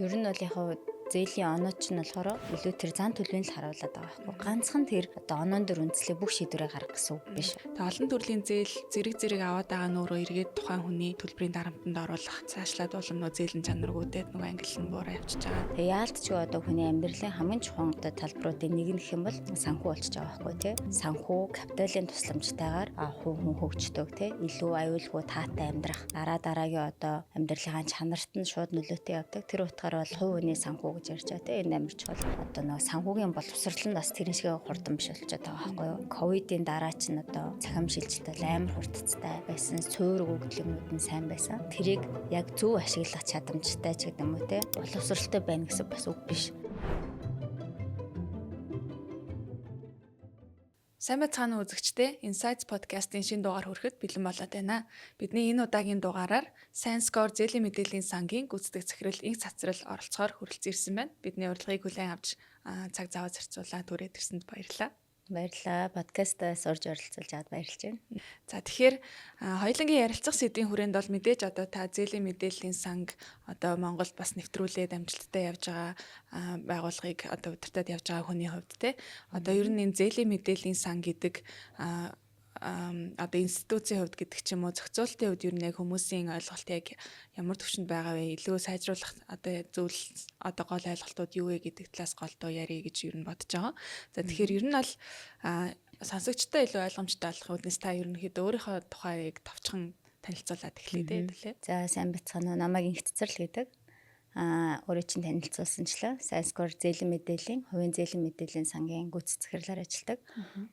Ер нь бол яг зээлийн оноо ч нь болохоор илүү тэр зан төлөвийг л харуулдаг байгаа байхгүй. Ганцхан тэр одоо оноон дөр үндэслэх бүх шийдвэрээ гаргах гэсэн үг биш. Тэгээ олон төрлийн зээл зэрэг аваад байгаа нь өөрөө эргээд тухайн хүний төлбөрийн дарамтанд оруулах цаашлаад болон нөө зээлийн чанаргуудад нөгөө ангиллан буураа явчихж байгаа. Тэгээ яалтч одоо хүний амьдралын хамгийн чухал одоо талбаруудын нэг нь гэх юм бол санхүү болчихж байгаа байхгүй тий. Санхүү капиталын тусламжтайгаар хүн хөгждөг тий. Илүү аюулгүй таатай амьдрах дараагийн одоо амьдралын чанарт нь шууд нөлөөтэй явдаг. Тэр утгаар бол хувь хүний санхүү гэж ярьж байгаа тий. Энэ амарч бол одоо нөгөө санхүүгийн боловсрол нь бас тэрэн шиг хурдан биш болчиход байгаа байхгүй юу. Ковидын дараа ч нь одоо цахим шилжилт бол амар хурдцтай байсан. Суурь өгөгдлөмүүд нь сайн байсан. Тэрийг яг зөв ашиглах чадамжтай ч гэдэг юм уу тий. Боловсролтой байна гэсэн бас үг биш. Сайн байцгаана уу үзэгчдээ. Insights podcast-ийн шинэ дугаар хүрэхэд бэлэн болоод байна. Бидний энэ удаагийн дугаараар ScienceScore зээлийн мэдээллийн сангийн гүйцэтгэх захирал инх цацрал оролцохоор хүрэлцэн ирсэн байна. Бидний урилгыг хүлээн авч цаг зав зарцуулаад түрээд ирсэнд баярлалаа. Баярлалаа. Подкастаас орж оролцуулж аваад баярлж байна. За тэгэхээр хоёулангийн ярилцах сэдвийн хүрээнд бол мэдээж одоо та зээлийн мэдээллийн санг одоо Монголд бас нэвтрүүлээд амжилттай явж байгаа байгууллагыг одоо удирдах явж байгаа хүний хувьд те одоо ер нь энэ зээлийн мэдээллийн сан гэдэг одоо институцийн хувьд гэдэг ч юм уу зохицуулалтын хувьд ер нь яг хүмүүсийн ойлголт яг ямар төвшөнд байгаа вэ? Илүү сайжруулах одоо зүйл одоо гол ойлголтууд юу вэ гэдэг талаас голдуу ярих гэж ер нь бодож байгаа. За тэгэхээр ер нь бол сонсогчтой илүү ойлгомжтой болох үднэс та ерөнхийдөө өөрийнхөө тухайг товчхон танилцуулаад эхлэе. За сайн бацгаана уу. Намайг инх цацрал гэдэг. Өөрөө чинь танилцуулсанчлаа. ScienceScore зээлийн мэдээллийн, хувийн зээлийн мэдээллийн сангийн гүйцэтгэх захирлаар ажилладаг.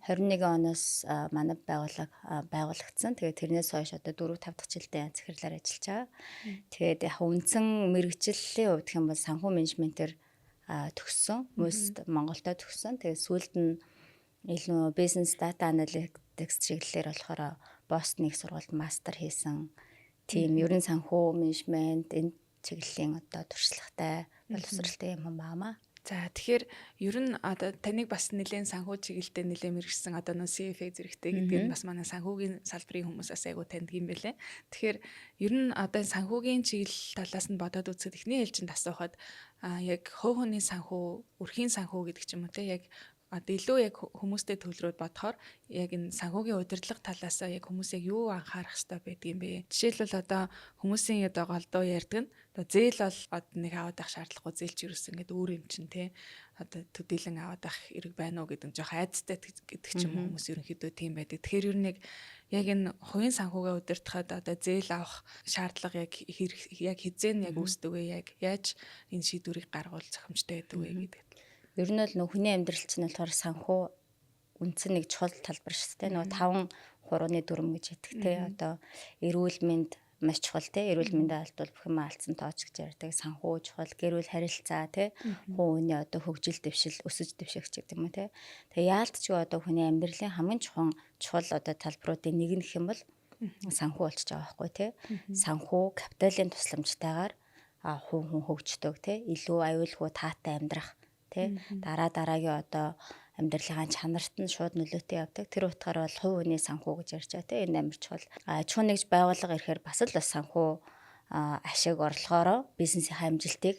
21 оноос манай байгууллага байгуулагдсан. Тэгээд тэрнээс хойш одоо 4-5 дахь жилдээ захирлаар ажиллаж байгаа. Тэгээд яг үндсэн мэргэжиллийн хувьд гэх юм бол санхүү менежментээр төгссөн. Мөст Монголдо төгссөн. Тэгээд сүүлд нь илүү бизнес дата аналитикс чиглэлээр болохоор Бостоныг сургуульд мастер хийсэн. Тийм ерөн санхүү менежмент энэ чиглэлийн одоо туршлагатай боловсралтай юм баамаа. За тэгэхээр ер нь одоо таныг бас нэлээд санхүү чиглэлдээ нэлээд мэргэжсэн одоо нөө CFA зэрэгтэй гэдэг нь бас манай санхүүгийн салбарын хүмүүсээс айгуу таньдаг юм байлээ. Тэгэхээр ер нь одоо санхүүгийн чиглэл талаас нь бодоод үзэхэд эхний ээлжинд асуухад яг хувь хүний санхүү, өрхийн санхүү гэдэг ч юм уу те яг одоо илүү яг хүмүүстэй төлрөөд бодохоор яг энэ санхүүгийн удирдлага талаас яг хүмүүс яг юу анхаарах хэрэгтэй байдгийм бэ? Жишээлбэл одоо хүмүүсийн одоо голдуу ярьдаг нь одоо зээл бол одоо нэг аваад авах шаардлагагүй зээлч юусэн гэдэг өөр юм чинь те одоо төдийлөн аваад авах хэрэг байна уу гэдэг нь жоох айцтай гэдэг ч юм уу хүмүүс ерөнхийдөө тийм байдаг. Тэгэхээр ер нь яг энэ хувийн санхүүгээ удирдахад одоо зээл авах шаардлага яг хизээ нь яг үүсдэг вэ? Яг яаж энэ шийдвэрийг гаргуул зохимжтой байдаг вэ гэдэг. Ер нь бол хүний амьдрал чинь болохоор санхүү үндсэн нэг чухал талбар шүү дээ. Нөгөө 5 хурууны дүрм гэж хэлдэг те. Одоо эрүүл мэнд маш чухал те. Эрүүл мэндээ алдвал бүх юм алдсан тооч гэж ярьдаг. Санхүү чухал, гэр бүл харилцаа те. Хүн хүний одоо хөгжил дэвшил, өсөж дэвших гэдэг юм те. Тэгээ яалтч одоо хүний амьдралын хамгийн чухал одоо талбаруудын нэг нь гэх юм бол санхүү болчихж байгаа байхгүй те. Санхүү капиталын тусламжтайгаар хүн хөгждөг те. Илүү аюулгүй таатай амьдрах тэ дараагийн одоо амьдралын чанарт нь шууд нөлөөтэй явдаг. Тэр утгаар бол хувь хүний санхүү гэж ярьж байгаа тэ энэ амар чухал. Чухал нэгж байгууллага ирэхээр бас л санхүү ашиг орлогоороо бизнесийн амжилтыг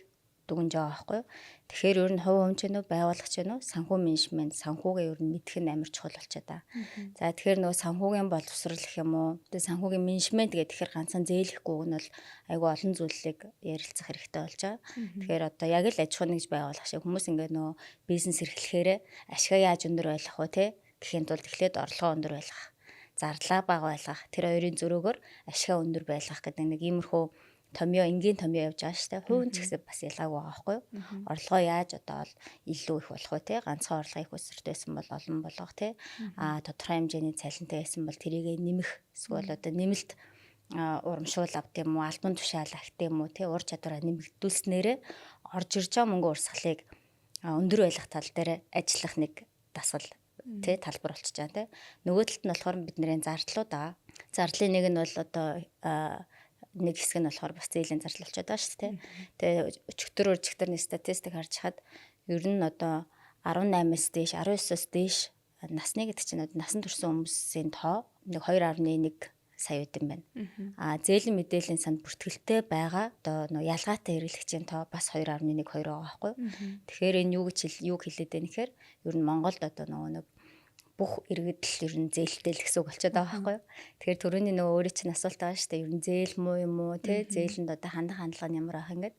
дүгнж байгаа байхгүй юу. Тэгэхээр ер нь хувь хүн ч нөө байгууллага ч нөө санхүү менежмент санхүүгээ ер нь мэдэх нь амар чухал болчиход байгаа. За тэгэхээр нөгөө санхүүгийн боловсрол гэх юм уу. Тэгээ санхүүгийн менежмент гэхээр ганцхан зээлэхгүй нь бол айгүй олон зүйлийг ярилцах хэрэгтэй болж байгаа. Тэгэхээр одоо яг л аж ахуй нэгж байгуулах шиг хүмүүс ингээд нөгөө бизнес эрхлэхээр ашигаа яаж өндөр байлгах вэ те гэхийн тулд эхлээд орлогоо өндөр байлгах. Зарлаа бага байлгах. Тэр хоёрын зөрөөгөр ашигаа өндөр байлгах гэдэг нэг иймэрхүү энгийн томьёо явж байгаа шүү дээ. Хувийн ч гэсэн бас ялгаагүй байгаа байхгүй юу? Орлогоо яаж одоо илүү их болох вэ те? Ганцхан орлого их өсөртэйсэн бол олон болгох те. Тодорхой хэмжээний цалинтай байсан бол тэрийг нэмэх эсвэл одоо нэмэлт урамшуул авт юм уу, албан тушаал акт юм уу те ур чадвараа нэмэгдүүлснээрээ орж ирж байгаа мөнгө урсгалыг өндөр байлгах тал дээр ажиллах нэг дасгал тэ талбар болчихж байгаа те. Нөгөө талд нь болохоор бидний зардлууд байгаа. Зардлын нэг нь бол одоо нэг хэсэг нь болохоор бас зээлийн зардал болчиход байгаа шүү дээ. Тэгээ өчигдөрний статистик харж хаад ер нь одоо 18-аас дээш 19-оос дээш насны гэдэг чинь насан турш хүмүүсийн тоо нэг 2.1 сая үт юм байна. Зээлийн мэдээллийн санд бүртгэлтэй байгаа одоо нөө ялгаатай хэрэглэгчийн тоо бас 2.1 2 байгаа байхгүй. Тэгэхээр энэ юу хэлээд байна гэхээр ер нь Монголд одоо нэг бүх иргэдэл ер нь зээлтэй л гэсэн үг болчиход байгаа байхгүй. Тэгэхээр түрүүний нөгөө өөрөө чинь асуулт байгаа шүү дээ. Ер нь зээл муу юм уу те зээлэнд одоо хандлага нь ямар ах ингээд.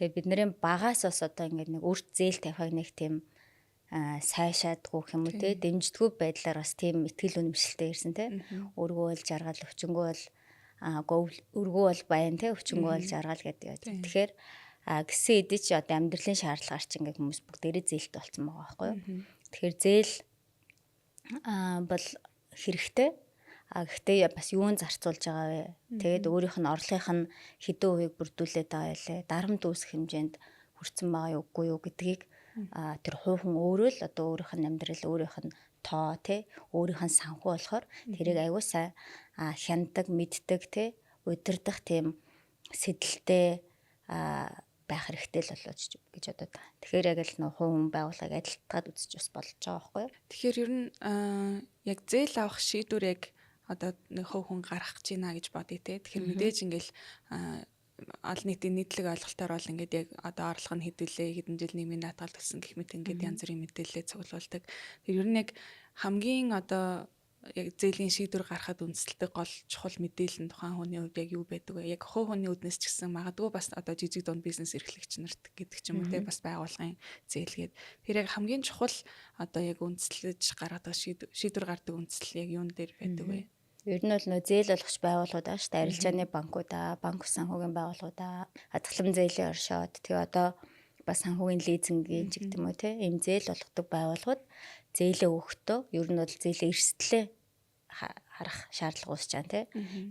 Тэгээ бидний багаас бас одоо ингээд нэг өөрт зээл тавихыг нэг тийм сайшаадгүй юм уу те дэмждэггүй байдлаар бас тийм ихтгэл үнэмшилтэй ирсэн те. Өргөө бол жаргал өвчнгөө бол өргөө бол баян те өвчнгөө бол жаргал гэдэг. Тэгэхээр гисэн эдий чи одоо амьдралын шаардлагаар чи ингээд хүмүүс бүгдээрээ зээлт болсон байгаа байхгүй. Тэгэхээр зээл бол хэрэгтэй. Гэхдээ бас юун зарцуулж байгаа вэ? Тэгээд өөрийнх нь орлогынх нь хэдэн хувийг бүрдүүлээд байгаа ялээ. Дарамт үүсэх хэмжээнд хүрсэн байгаа юу үгүй юу гэдгийг тэр хувийн өөрөө л одоо өөрийнх нь амьдрал, өөрийнх нь тоо те, өөрийнх нь санхүү болохоор тэрийг аягүй сайн хяндаг, мэддэг те, удирдах тийм сэдэлтэй байх хэрэгтэй л болооч гэж бодод байгаа. Тэгэхээр яг л нөх хүн байгууллагыг адилтгаад үзэж бас болж байгаа байхгүй юу? Тэгэхээр ер нь яг зээл авах шийдвэр яг одоо нэг хүн гаргах гэж байна гэж бодъё те. Тэгэхээр мэдээж ингээл олон нийтийн нийтлэг ойлголтоор бол ингээд яг одоо орлого нь хэдүүлээ, хэдэн жил нийгмийн даатгал төлсөн гэх мэт ингээд янз бүрийн мэдээлэлээ цуглуулдаг. Тэр ер нь яг хамгийн одоо яг зээлийн шийдвэр гаргахад үндэслэдэг гол чухал мэдээлэл нь тухайн хүний хувьд яг юу байдаг вэ? Яг хувь хүний үднэс ч гэсэн магадгүй бас одоо жижиг дунд бизнес эрхлэгч нарт гэдэг ч юм уу те бас байгууллагын зээлгээд тэр яг хамгийн чухал одоо яг үндэслэж гаргадаг шийдвэр гаргадаг үндэслэл яг юун дээр байдаг вэ? Ер нь бол нөө зээл болгоч байгууллагууд аа шүү дээ. Арилжааны банкудаа, банк санхүүгийн байгууллагуудаа, хадгалан зээлийн оршоод тэгээ одоо бас санхүүгийн лизингийн ч гэдэг юм уу те. Ийм зээл болгодог байгууллагууд зээлээ өгөхдөө ер нь бол зээлийн эрсдлээ харах шаардлага үүсэж байгаа те.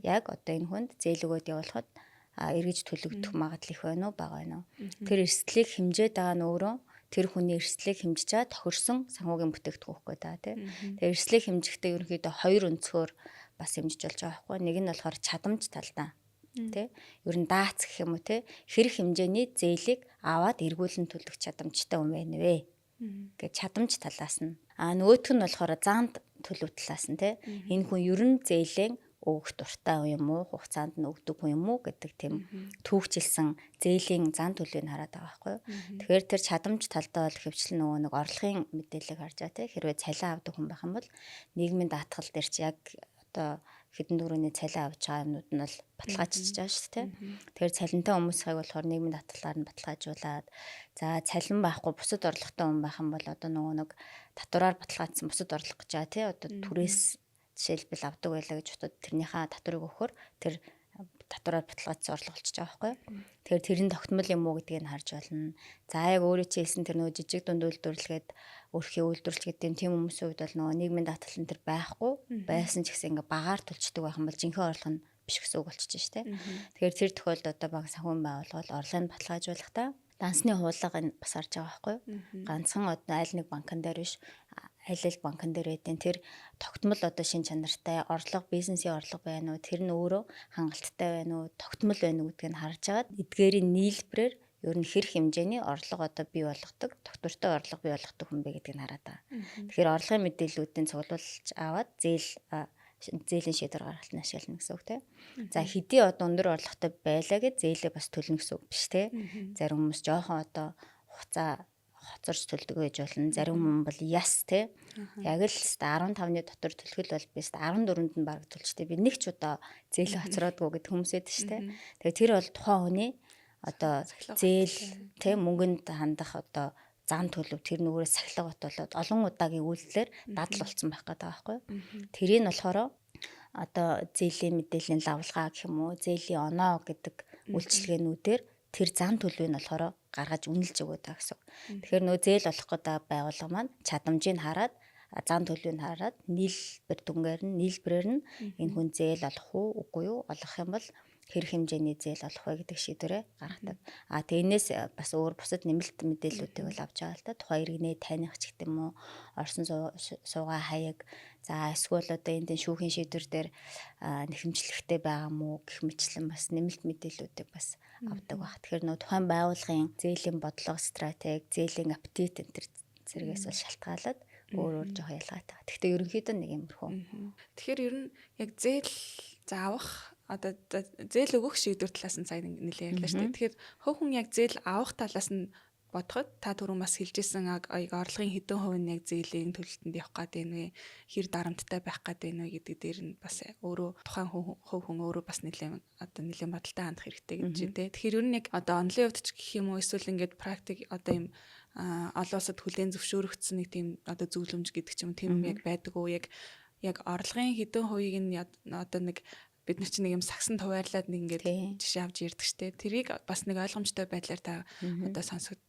Яг одоо энэ хүнд зээл өгөөд явуулахад эргэж төлөгдөх магадлал их байна уу, бага байна уу? Тэр эрсдлийг хэмжээд байгаа нь өөрөө тэр хүний эрсдлийг хэмжиж байгаа тохирсон санхүүгийн бүтээгдэхүүн хөхгүй даа тий. Тэр эрсдлийг хэмжихдээ ерөнхийдөө хоёр өнцгөр бас хэмжиж болж байгаа байхгүй. Нэг нь болохоор чадамж талдаа тий. Ер нь даац гэх юм уу тий. Хэрэг хэмжээний зээлийг аваад эргүүлэн төлөх чадамжтай хүн байна вэ? Гэж чадамж талаас нь. Нөгөөх нь болохоор заанд төлөв талаас нь тий. Энэ хүн ер нь зээлийн өгөх дуртай юм уу, хугацаанд нь өгдөг юм уу гэдэг тийм түүхжилсэн зээлийн зан төлөвийг хараад байгаа байхгүй юу. Тэгэхээр тэр чадамж талдаа бол хөвчлэн нөгөө нэг орлогын мэдээллийг харж байгаа тийм. Хэрвээ цалин авдаг хүн байх юм бол нийгмийн даатгал дээр чи яг одоо хэдэн дөрөвний цалин авч байгаа юмнууд нь бол баталгаажиж байгаа шүү дээ. Тэгэхээр цалинтай хүмүүсийг болохоор нийгмийн даатгалаар нь баталгаажуулаад за цалин байхгүй бусад орлоготой хүн байх юм бол одоо нөгөө нэг татвараар баталгаажсан бусад орлого гэж байгаа тийм. Одоо түрээс жишээлбэл авдаг байлаа гэж бодоод тэрнийхээ татварыг өгөхөр тэр татвараар баталгаажсан орлого болчихж байгаа байхгүй. Тэгэхээр тэрийн тогтмол юм уу гэдгийг нь харж болно. За яг өөрөө чи хэлсэн тэр нөгөө жижиг дунд үйлдвэрлэгээд өөрхийн үйлдвэрлэж гэдэг тийм хүмүүсийн хувьд бол нөгөө нийгмийн даатгал нь тэр байхгүй байсан ч гэсэн ингээ багаар төлчдөг байх юм бол жинхэнэ орлого нь биш гэсэн үг болчихж штэ. Тэгэхээр тэр тохиолдолд одоо банк санхүүгийн байгууллага орлогыг баталгаажуулахдаа дансны хуулгыг бас харж байгаа байхгүй. Ганцхан одоо аль нэг банкн дээр биш аль банкн дээр байдیں۔ Тэр тогтмол одоо шин чанартай орлого, бизнесийн орлого байна уу? Тэр нь өөрөө хангалттай байна уу? Тогтмол байна уу гэдгийг харж агаад эдгээрийн нийлбэрээр ер нь хэр хэмжээний орлого одоо бий болгодог, тогтвортой орлого бий болгодог хүн бэ гэдгийг хараад байгаа. Тэгэхээр орлогын мэдээллүүдийн цуглуулж аваад зээлийн шийдвэр гаргалтанд ашиглана гэсэн үг тийм. За хэдий одоо өндөр орлоготой байлаа гэж зээлээ бас төлнө гэсэн үг биш тийм. Зарим хүмүүс жоохон одоо хугацаа хоцорч төлдөг гэж болно. Зарим хүн бол яс тий. Яг л 15-ны дотор төлөхөл бол би 14-нд нь баг төлчтэй. Би нэг ч удаа зээл хоцроодгүй гэдэг хүмүүс эд штэ. Тэгээ тэр бол тухайн хүний одоо зээл тий мөнгөнд хандах одоо зан төлөв тэр нүгээрээ сахилга батуулаад олон удаагийн үйлдэлээр дадал болсон байх гэдэг байгаа байхгүй. Тэрийг нь болохоор одоо зээлийн мэдээллийн лавлгаа гэх юм уу, зээлийн оноо гэдэг үйлчилгээнүүдээр тэр зан төлөвийг нь болохоор гаргаж үнэлж өгöd байгаа гэсэн. Тэгэхээр нөө зээл олох гэдэг байгууллага маань чадамжийг хараад зан төлөвийг хараад нийлбэрээр нь энэ хүн зээл олох уу, үгүй юу, олох юм бол хэрэг хэмжээний зээл олох вэ гэдэг шийдвэрээ гаргадаг. Тэрнээс бас өөр бусад нэмэлт мэдээллүүдийг бол авч байгаа л да. Тухайн иргэнээ таних ч гэдэг юм уу, орсон суугаа хаяг, за эсвэл одоо энэ шүүхийн шийдвэр дээр нэхэмжлэхтэй байгаа мó гэх мэтлэн бас нэмэлт мэдээллүүдийг бас авдаг баг. Тэгэхээр нөө тухайн байгууллагын зээлийн бодлого, стратеги, зээлийн аппетит энэ төр зэрэгээс бол шалтгаалаад өөр жоох ялгаатай. Гэхдээ ерөнхийдөө нэг юмрхүү. Тэгэхээр ер нь яг зээл заавах одоо зээл өгөх шийдвэр талаас нь сайн нэлээд ярьлаа шүү дээ. Тэгэхээр хувь хүн яг зээл авах талаас нь бодоход та түрүүн бас хэлжсэн орлогын хэдэн хувь нь яг зээлийн төлөлтөнд явах гээд байна вэ? Хэр дарамттай байх гээд байна вэ гэдэг дээр нь бас өөрөө тухайн хувь хүн өөрөө бас нэлээд одоо нэлээд бодолтой хандах хэрэгтэй гэж байна те. Тэгэхээр ер нь яг одоо онлын хувьд ч гэх юм уу эсвэл ингээд практик одоо юм олон улсад хүлээн зөвшөөрөгдсөн нэг тийм одоо зөвлөмж гэдэг ч юм тийм яг байдаг уу? Яг орлогын хэдэн хувийг нь одоо нэг бид нар чинь нэг юм сагсанд хуваарлаад нэг ингээд жишээ авч ярьдаг штэ. Тэрийг бас нэг ойлгомжтой байдлаар та одоо сонсож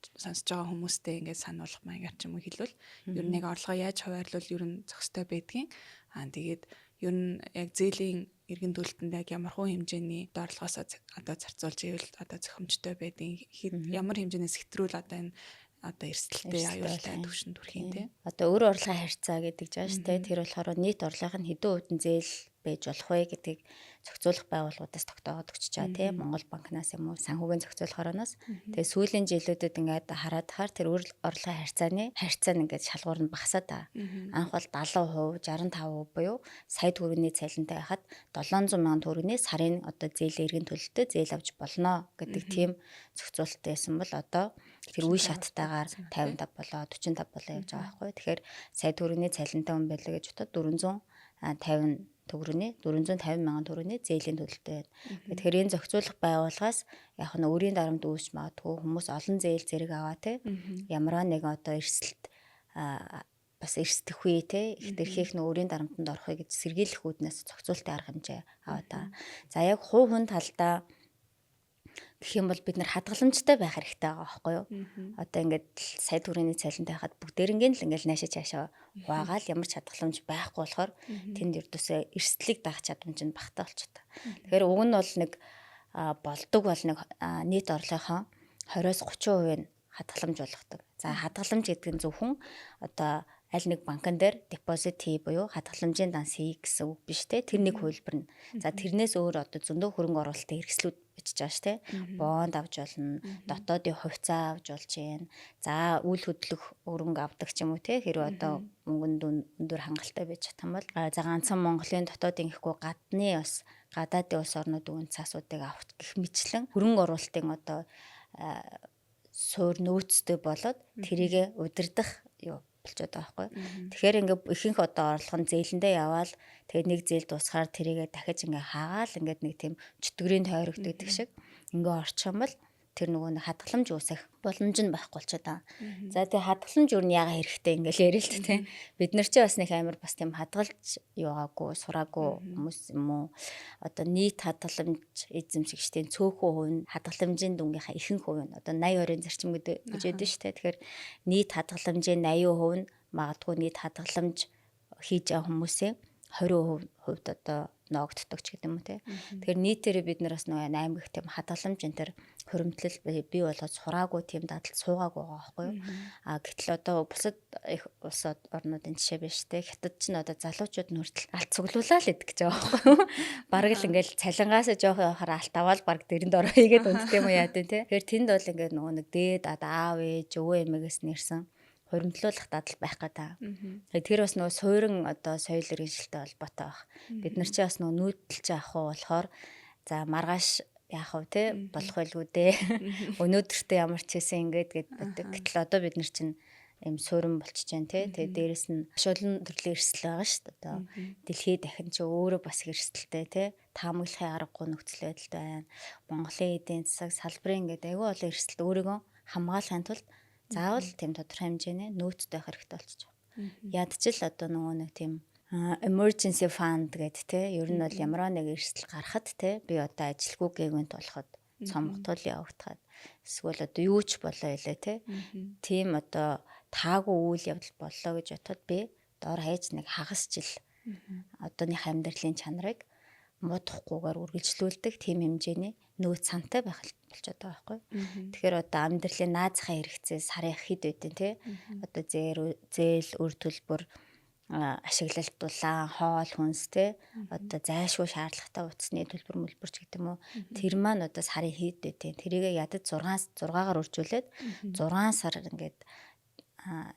байгаа хүмүүстэй ингээд сануулгах маягаар ч юм уу хэлвэл ер нь яг орлогоо яаж хуваарлуул ер нь зохистой байдгийг. Тэгээд ер нь яг зээлийн эргэн төлөлтөнд яг ямар хуу хэмжээний орлогоос одоо зарцуулж ивэл одоо зохимжтой байдгийг ямар хэмжээнээс хэтрүүл одоо энэ одоо эрсдэлтэй аюултай төвшөнд хүрхийн тий. Одоо өр орлогын харьцаа гэдэг жааш тий. Тэр болохоор нийт орлогын хэдэн хувийн зээл байж болох вэ гэдгийг зохицуулах байгууллагуудаас тогтоогод өгч чаа тий. Монгол банкнаас юм уу санхүүгийн зохицуулах орноос. Тэгээ сүүлийн жилүүдэд ингээд хараад хахаар тэр өр орлогын харьцаа нь ингээд шалгуур нь багасаад та. Анх бол 70%, 65% буюу сая төгрөгийн цалинтай байхад 700 мянган төгрөгийн сарын одоо зээлийн эргэн төлөлтөд зээл авч болно гэдэг тийм зохицуулалттай байсан бол одоо тэр үе шаттайгаар 55 болоо 45 болоо явж байгаа байхгүй. Тэгэхээр сая төгрөгийн цалинтай хүн байлаа гэж бодоход 450 мянган төгрөгийн зээлийн төлөлтөй байна. Тэгэхээр энэ зохицуулах байгууллагаас яг нь өөрийн дарамт үүсч магадгүй хүмүүс олон зээл зэрэг аваа те. Ямар нэг одоо эрсдэлт бас эрсдэх үе те их тэрхийх нь өөрийн дарамтанд орохыг гэж сэргийлэх үүднээс зохицуултын арга хэмжээ аваа та. За яг хувь хүн талдаа гэх юм бол бид нар хадгаламжтай байх хэрэгтэй байгаа байхгүй юу? Одоо ингээд сая төгрөгийн цалинтай хахад бүгдээрингийн л ингээд наашаа цаашаа хуваагаал ямар ч хадгаламж байхгүй болохоор тэнд ердөөсөө эрсдлийг даах чадамж нь багтаа болчихдог. Тэгэхээр уг нь бол нэг болдог бол нэг нийт орлогынхоо 20-30% нь хадгаламж болгодог. За хадгаламж гэдэг нь зөвхөн одоо аль нэг банкн дээр депозит хий буюу хадгаламжийн данс хий гэсэн үг биш те. Тэр нэг хувилбар нь. За тэрнээс өөр одоо зөндөө хөрөнгө оруулалтын хэрэгслүүд бичиж байгаа ш те. Бонд авч болно, дотоодын хувьцаа авч болж байна. За үйл хөдлөх өрөнгө авдаг ч юм уу те. Хэрвээ одоо мөнгөнд өндөр хангалттай байж чадсан бол за ганцхан Монголын дотоодын гэхгүй гадаадын улс орнуудын үн цаасуудыг авах гэх мэтлэн хөрөнгө оруулалтын одоо суур нөөцтэй болоод тэрийг удирдах юу болчиход байгаа байхгүй. Тэгэхээр ингээ ихэнх одоо орлого нь зээлэндээ яваал тэгээд нэг зээл дуусахаар тэрийгээ дахиж ингээ хаагаал ингээд нэг тийм чөтгөрийн тойрогддог шиг ингээ орчих юм бол тэр нөгөө нэг хадгаламж үүсэх боломж нь байхгүй болчиход байгаа. За тэгээд хадгаламж юу нь яага хэрэгтэй ингээл ярил л тэ. Бид нар чи бас нэг амар бас тийм хадгалж яваагүй, сураагүй хүмүүс юм уу? Одоо нийт хадгаламж эзэмшигчдийн цөөхөн хувь нь хадгаламжийн дүнгийнхаа ихэнх хувь нь одоо 80% зарчим гэж яддаг шүү дээ. Тэгэхээр нийт хадгаламжийн 80% нь магадгүй нийт хадгаламж хийж байгаа хүмүүсийн 20% хувьд одоо ноогддог ч гэдэг юм те. Тэгэхээр нийтээрээ бид нар бас нөгөө 8 гэх тийм хадгаламж энэ төр хөрөмтлөл бий болгож сураагүй тийм дадал суугаагүй байгаа байхгүй юу. Гэтэл одоо бусад их улс орнуудын жишээ биш те. Хятад ч н одоо залуучууд нь хүртэл алт цуглуулаа л идэх гэж байгаа байхгүй юу. Бараг л ингээл цалингаасаа жоох явахаар алт аваад баг дэрэнд ороо хийгээд үндтэй юм яа тий. Тэгэхээр тэнд бол ингээд нөгөө нэг дээд аав ээж өвөө эмээгээс нэрсэн хуримтлуулах дадал байх гэдэг. Тэр бас нөгөө суурин одоо соёл иргэншилтэй холбоотой байх. Бид нар чи бас нөгөө нүүдэлж авах уу болохоор за маргааш яах вэ те болох байлгүй дээ. Өнөөдөртөө ямар ч хэсэн ингээд гэдэг. Гэтэл одоо бид нар чинь юм суурин болчихж जैन те. Тэгээ дээрэс нь ашуулан төрлийн эрсдэл байгаа шүү дээ. Одоо дэлхийд дахин чи өөрөө бас эрсдэлтэй те. Таамаглахын аргагүй нөхцөл байдалтай байна. Монголын эдийн засаг салбарын ингээд аюул олон эрсдэлт өөрийгөө хамгаалахын тулд заавал тийм тодорхой хэмжээний нөөцтэй хэрэгтэй болчих. Ядчил одоо нөгөө нэг тийм emergency fund гэдэг те ер нь бол ямар нэг эрсдэл гарахад те би одоо ажилгүй гээгүнт болоход цомгтол явагдахад эсвэл одоо юу ч болоо илээ те тийм одоо таагүй үйл явдал боллоо гэж бодоход би доор хаяж нэг хагас жил одооных амьдралын чанарыг муудахгүйгээр үргэлжлүүлдэг тийм хэмжээний нөөц сантай байх болчиход байгаа байхгүй. Тэгэхээр одоо амьдралын наазахын хэрэгцээ сарын хэд байдэн те одоо зээл өр төлбөр ашиглалт дулаан хоол хүнс те одоо зайлшгүй шаардлагатай утасны төлбөр мөлбөрч гэдэг юм уу тэр маань одоо сарын хэд байдэн тэрийг ядаж 6-аар үржүүлээд 6 сар ингээд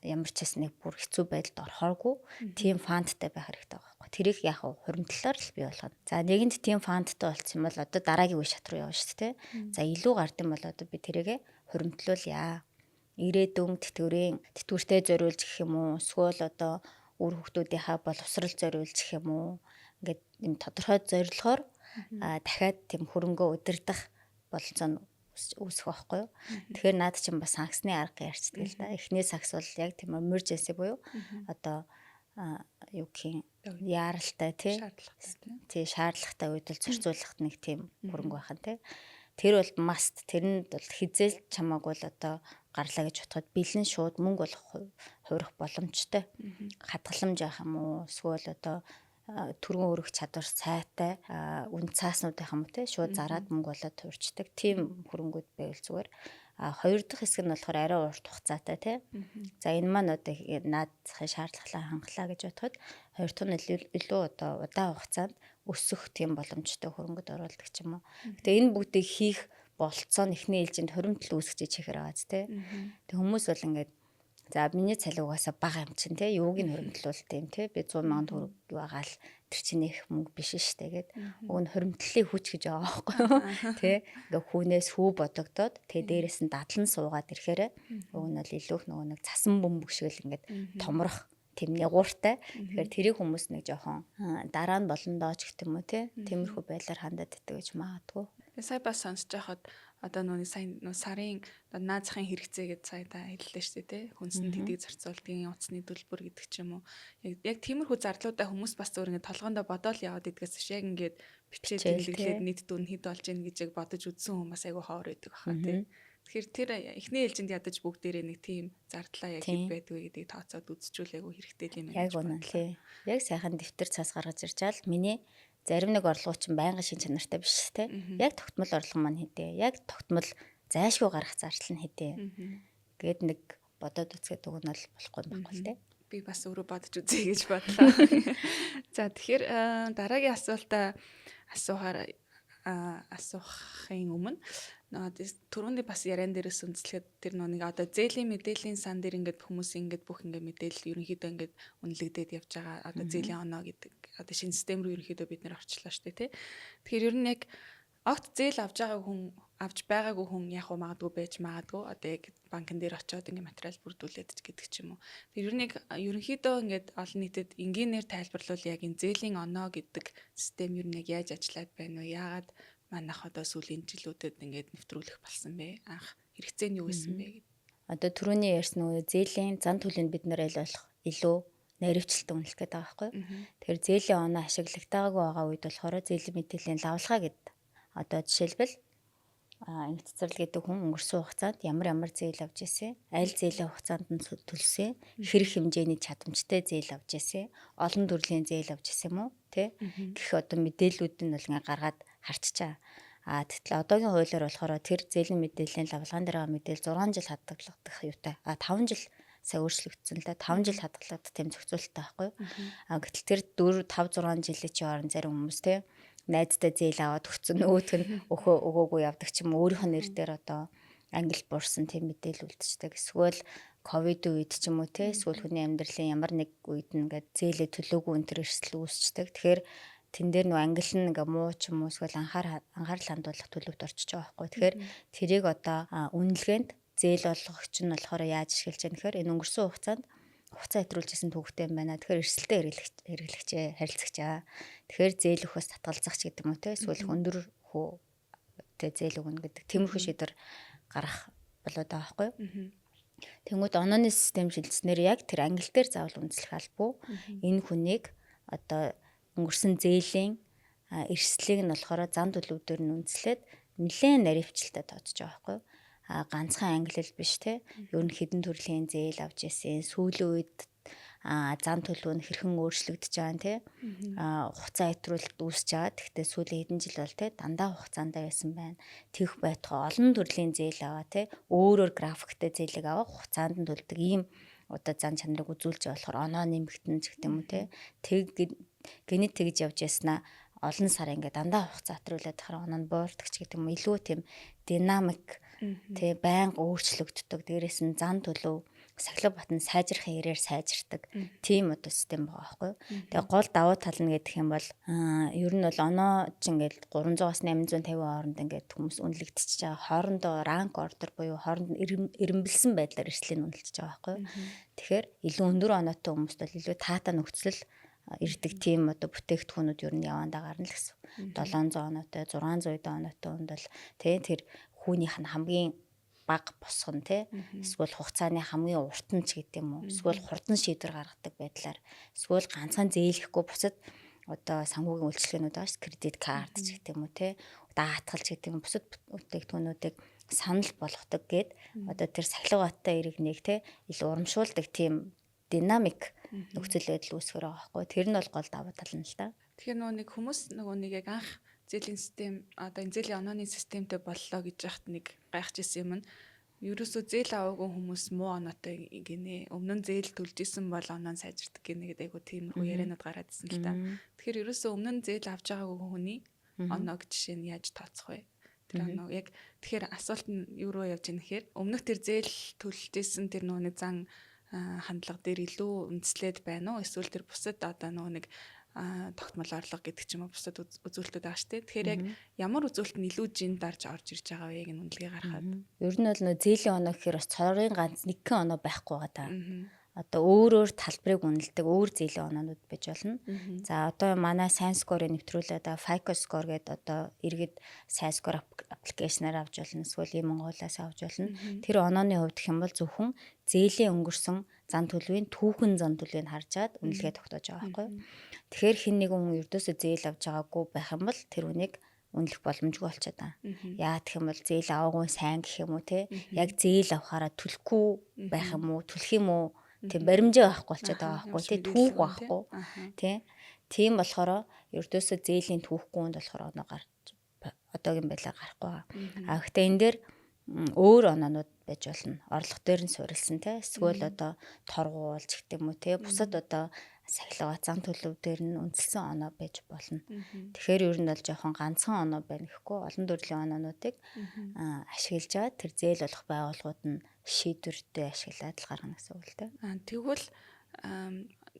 ямар ч хэс нэг бүр хэцүү байдалд орохооргүй тийм фанттай байх хэрэгтэй байгаа байхгүй. Тэрийг яг хуримтлалаар л бий болгоно. За нэгэнд тийм фанттай болцсон юм бол одоо дараагийн үе шат руу явна шүү дээ. За илүү гардсан бол одоо би тэрийгэ хуримтлуулъя. Ирээдүйн тэтгэвртэй зориулж гэх юм уу? Эсвэл одоо үр хүүхдүүдийнхаа боловсрал зориулж гэх юм уу? Ингээд юм тодорхой зорилгоор дахиад тийм хөрөнгөө удирдах болцоо үүсэх байхгүй юу. Тэгэхээр наад чинь бас сагсны арга ярьцдаг л да. Эхний сагс бол яг тийм emergency буюу одоо юу гэх юм яаралтай тий шаардлагатай үед л зөрчүүлэхэд нэг тийм хөрөнгө байх нь тий. Тэр бол must. Тэрэнд бол хизээл чамаагүй л одоо гарлаа гэж бодоход бэлэн шууд мөнгө болох хувирах боломжтой. Хадгаламж яах юм уу? Эсвэл одоо түргэн өргөх чадвар сайтай үн цааснуудынх юм те шууд зараад мөнгө болоод туурчдаг. Тийм хөрөнгүүд байвал зүгээр. Хоёр дахь хэсэг нь болохоор арай урт хугацаатай те. За энэ маань одоо наадахын шаардлагаа хангалаа гэж бодоход хоёр дахь нь илүү одоо удаан хугацаанд өсөх тийм боломжтой хөрөнгөд оруулдаг ч юм уу. Гэтэ энэ бүгдийг хийх болцоо нь эхний ээлжинд хуримтлал үүсгэж чихэр байгааз те. Тэг хүмүүс бол ингээд за миний цалин угаасаа бага юм чинь те юуг нь хуримтлуулт юм те би 100,000 төгрөг байгаа л тэр чинь их мөнгө биш штэ гэд уг нь хуримтлалын хүч гэж байгаа байхгүй юу те ингээ хүүнээс хүү бодогдоод тэгээ дээрэс нь дадлан суугаад ирэхээр уг нь бол илүү нөгөө нэг цасан бөмбөг шиг л ингээд томрох тийм нэгууртай. Тэгэхээр тэрийг хүмүүс нэг жоохон дараа нь болондооч гэх юм уу те тиймэрхүү байдлаар хандаад идэх гэж магадгүй. Сая бас сонсож байхад одоо нүуний сайн сарын наазахын хэрэгцээ гэж сая та хэллээ шүү дээ тий. Хүнсэнд хэдийг зарцуулдгийн утасны төлбөр гэдэг ч юм уу. Яг тиймэрхүү зарлуудаа хүмүүс бас зөвөр ингэ толгоондоо бодоол яваад идэгээс шиг яг ингээд бичээд дэлгэглээд нийт дүн хэд болж ийн гэж яг бодож үзсэн хүмүүс айгүй хоор байдаг баха тий. Тэгэхээр тэр эхний ээлжинд ядаж бүгдээрээ нэг тийм зардлаа яг хэд байдгүй гэдгийг тооцоод үзчихвэл айгүй хэрэгтэй юм байна. Яг үнэн тий. Яг сайхан дэвтэр цаас гаргаж ирчаал миний зарим нэг орлогоч байнгын шин чанартай биш те. Яг тогтмол орлого маань хэдэ. Яг тогтмол зайлшгүй гарах зардал нь хэдэ. Гээд нэг бодоод үзгээд уг нь бол болохгүй байхгүй л те. Би бас өөрөө бодож үзье гэж бодлоо. За тэгэхээр дараагийн асуултаа асуухын өмнө түрүүний бас яриан дээрээс үндэслэхэд тэр нэг одоо зээлийн мэдээллийн сан дээр ингээд хүмүүс ингээд бүх ингээд мэдээлэл ерөнхийдөө ингээд үнэлэгдээд явж байгаа. Одоо зээлийн оноо гэдэг одоо шинэ систем рүү ерөнхийдөө бид нэр орчлоо шүү дээ тий. Тэгэхээр ер нь яг огт зээл авч байгаагүй хүн яг магадгүй байж магадгүй одоо яг банкн дээр очиод ингээд материал бүрдүүлээд гэдэг ч юм уу. Тэр ер нь ерөнхийдөө ингээд олон нийтэд энгийнээр тайлбарлавал яг энэ зээлийн оноо гэдэг систем ер нь яг яаж ажиллаад байна вэ? Яагаад манайх одоо сүүлийн жилүүдэд ингээд нэвтрүүлэх болсон бэ? Анх хэрэгцээ нь юу байсан бэ гэдэг. Одоо түрүүний ярьсан нөгөө зээлийн зан төлөвийг бид нэр ойлгох илүү наривчлалтай үнэлэх гэдэг байгаа байхгүй. Тэгэхээр зээлийн оноо ашиглагдаагүй байгаа үед болохоор зээлийн мэдээллийн лавлгаа гэдэг. Одоо жишээлбэл инх цэцэрлэг гэдэг хүн өнгөрсөн хугацаанд ямар зээл авч ирсэн, аль зээлийн хугацаанд нь төлсөн, хэрэг хэмжээний чадамжтай зээл авч ирсэн, олон төрлийн зээл авч ирсэн юм уу, тэ? Гэх одоо мэдээллүүд нь бол ингээ гаргаад харччаа. Тэгтэл одоогийн хуулиар болохоор тэр зээлийн мэдээллийн лавлгаан дээр байгаа мэдээлэл 6 жил хадгалагдах юутай. 5 жил сая өөрчлөгдсөн л да 5 жил хадгалагдах тийм зохицуулалттай байхгүй юу. Гэтэл тэр 4 5 6 жилийн чи орон зарим хүмүүс те найзтай зээл аваад өгсөн нөгөөх нь өгөөгүй явдаг ч юм өөрийнх нь нэр дээр одоо англи буурсан тийм мэдээлэл үлдчихдэг. Эсвэл ковид үед ч юм уу те эсвэл хүний амьдралын ямар нэг үед ингээд зээлээ төлөөгүй энэ төр эрсдэл үүсчдэг. Тэгэхээр тэн дээр нөө англи нь ингээ муу ч юм уу эсвэл анхаарал хандуулах төлөвт орчиж байгаа байхгүй. Тэгэхээр тэрийг одоо үнэлгээнд зээл олгогч нь болохоор яаж ашиглаж байгаа нөхөр энэ өнгөрсөн хугацаанд хугацаа хэтрүүлжсэн төвхтэй юм байна. Тэгэхээр эрсдэлтэй хэрэглэгчээ харилцагч аа. Тэгэхээр зээл өгөхөөс татгалзах ч гэдэг юм уу те эсвэл өндөр хөө тэ зээл өгнө гэдэг тиймэрхүү шийдвэр гарах болоод байгаа байхгүй. Тэнгүүд онооны систем шилжснээр яг тэр англи дээр заавал үндэслэх албагүй. Энэ хүнийг одоо өнгөрсөн зээлийн эрсдлийг нь болохоор зан төлөвдөр нь үндэслээд нэлээд наривчлалтай тооцож байгаа байхгүй. Ганцхан англи биш те. Ер нь хэдэн төрлийн зээл авч ирсэн. Сүүлийн үед зан төлөв нь хэрхэн өөрчлөгдөж байгаа нь те. Хугацаа хэтрүүлэлт үүсэж байгаа. Гэхдээ сүүлийн хэдэн жил бол те дандаа хугацаанд байсан байна. Тэгэх байтугай олон төрлийн зээл аваа те. Өөрөөр графиктэй зээлийг аваа хугацаанд нь төлдөг ийм одоо зан чанарыг үзүүлж болохоор оноо нэмэгдэн ч гэдэг юм уу те. Гэнэт тэгж явж яснаа олон сар ингээд дандаа хугацаа хэтрүүлээд тахаар оноо нь буурдаг ч гэдэг юм илүү тийм динамик тэг байнга өөрчлөгддөг. Дээрээс нь зан төлөв сахилга бат нь сайжрахын ирээр сайжирдаг тийм одоо систем байгаа байхгүй. Тэгээ гол давуу тал нь гэдэг юм бол ер нь бол оноо ч ингээд 300-аас 850 хооронд ингээд хүмүүс үнэлэгдчихэж байгаа. Хоорондоо ранк ордер буюу хооронд эренбэлсэн байдлаар эрсдлийг үнэлж байгаа байхгүй. Тэгэхээр илүү өндөр оноотой хүмүүст бол илүү таатай нөхцөл ирдэг тийм одоо бүтээгдэхүүнүүд ер нь явандаа гарна л гэсэн. 700 оноотой 600 оноотой хүнд бол тэр хүүнийх нь хамгийн баг босгон эсвэл хугацааны хамгийн урт нь ч гэдэг юм уу эсвэл хурдан шийдвэр гаргадаг байдлаар эсвэл ганцхан зээлэхгүй бусад одоо санхүүгийн үйлчилгээнүүд байгаа ш кредит карт ч гэдэг юм уу даатгалч гэдэг юм бусад бүтээгдэхүүнүүдийг санал болгодог гэд одоо тэр сахилга баттай иргэнийг илүү урамшуулдаг тийм динамик нөхцөл байдал үүсгэр байгаа байхгүй. Тэр нь бол гол давуу тал нь л да. Тэгэхээр нэг хүмүүс нэг яг анх зээлийн систем одоо энэ зээлийн онооны системтэй боллоо гэж яхад нэг гайхаж ирсэн юм нь ерөөсөө зээл аваагүй хүмүүс муу оноотой гинэ. Өмнө нь зээл төлж исэн бол оноо нь сайжирдаг гинэ гэдэг айгу тиймэрхүү яриануд гараад ирсэн л та. Тэгэхээр ерөөсөө өмнө нь зээл авч байгаагүй хүний оноог жишээ нь яаж тооцох вэ? Тэр оноо яг тэгэхээр асуулт нь юу руу явж байгаа нэхээр өмнөх тэр зээл төлж исэн тэр нэг зан хандлага дээр илүү үндэслээд байна уу? Эсвэл тэр бусад одоо нэг тогтмол орлого гэдэг ч юм уу бусад үзүүлэлтүүд байгаа шүү дээ. Тэгэхээр яг ямар үзүүлэлт нь илүү жин дарж орж ирж байгаа вэ гэх үнэлгээ гаргахад. Ер нь бол зээлийн оноо гэхээр бас цорын ганц нэгэн оноо байхгүй байгаа даа. Одоо өөр талбарыг үнэлдэг өөр зээлийн оноонууд байж болно. За одоо манай Science-Score нэвтрүүлээд FICO score гэдэг одоо иргэд Science-Score аппликейшнаар авч болно. Эсвэл Монголоос авч болно. Тэр онооны хувьд гэх юм бол зөвхөн зээлийн өнгөрсөн зан төлөвийн түүхэн зан төлөвийг харжаад үнэлгээ тогтоож байгаа байхгүй. Тэгэхээр хэн нэгэн хүн ердөөсөө зээл авч байгаагүй байх юм бол тэр хүнийг үнэлэх боломжгүй болчиход байгаа. Яа гэх юм бол зээл аваагүй сайн гэх юм уу яг зээл авахаараа төлөхгүй байх юм уу төлөх юм уу тийм баримжаа байхгүй болчиход байгаа байхгүй түүх байхгүй тийм болохоор ердөөсөө зээлийн түүхгүй нь болохоор оноо гарч одоогийн байдлаар гарахгүй байгаа. Гэхдээ энэ дээр өөр оноонууд байж болно. Орлого дээр нь суурилсан эсвэл одоо торгуулж гэдэг юм уу бусад одоо сахилга зан төлөв дээр нь үнэлсэн оноо байж болно. Тэгэхээр ер нь бол жоохон ганцхан оноо байна гэхгүй олон төрлийн оноонуудыг ашиглаж аваад тэр зээл болох байгууллагууд нь шийдвэртэй ашиглаад л гаргана гэсэн үг л дээ. Тэгвэл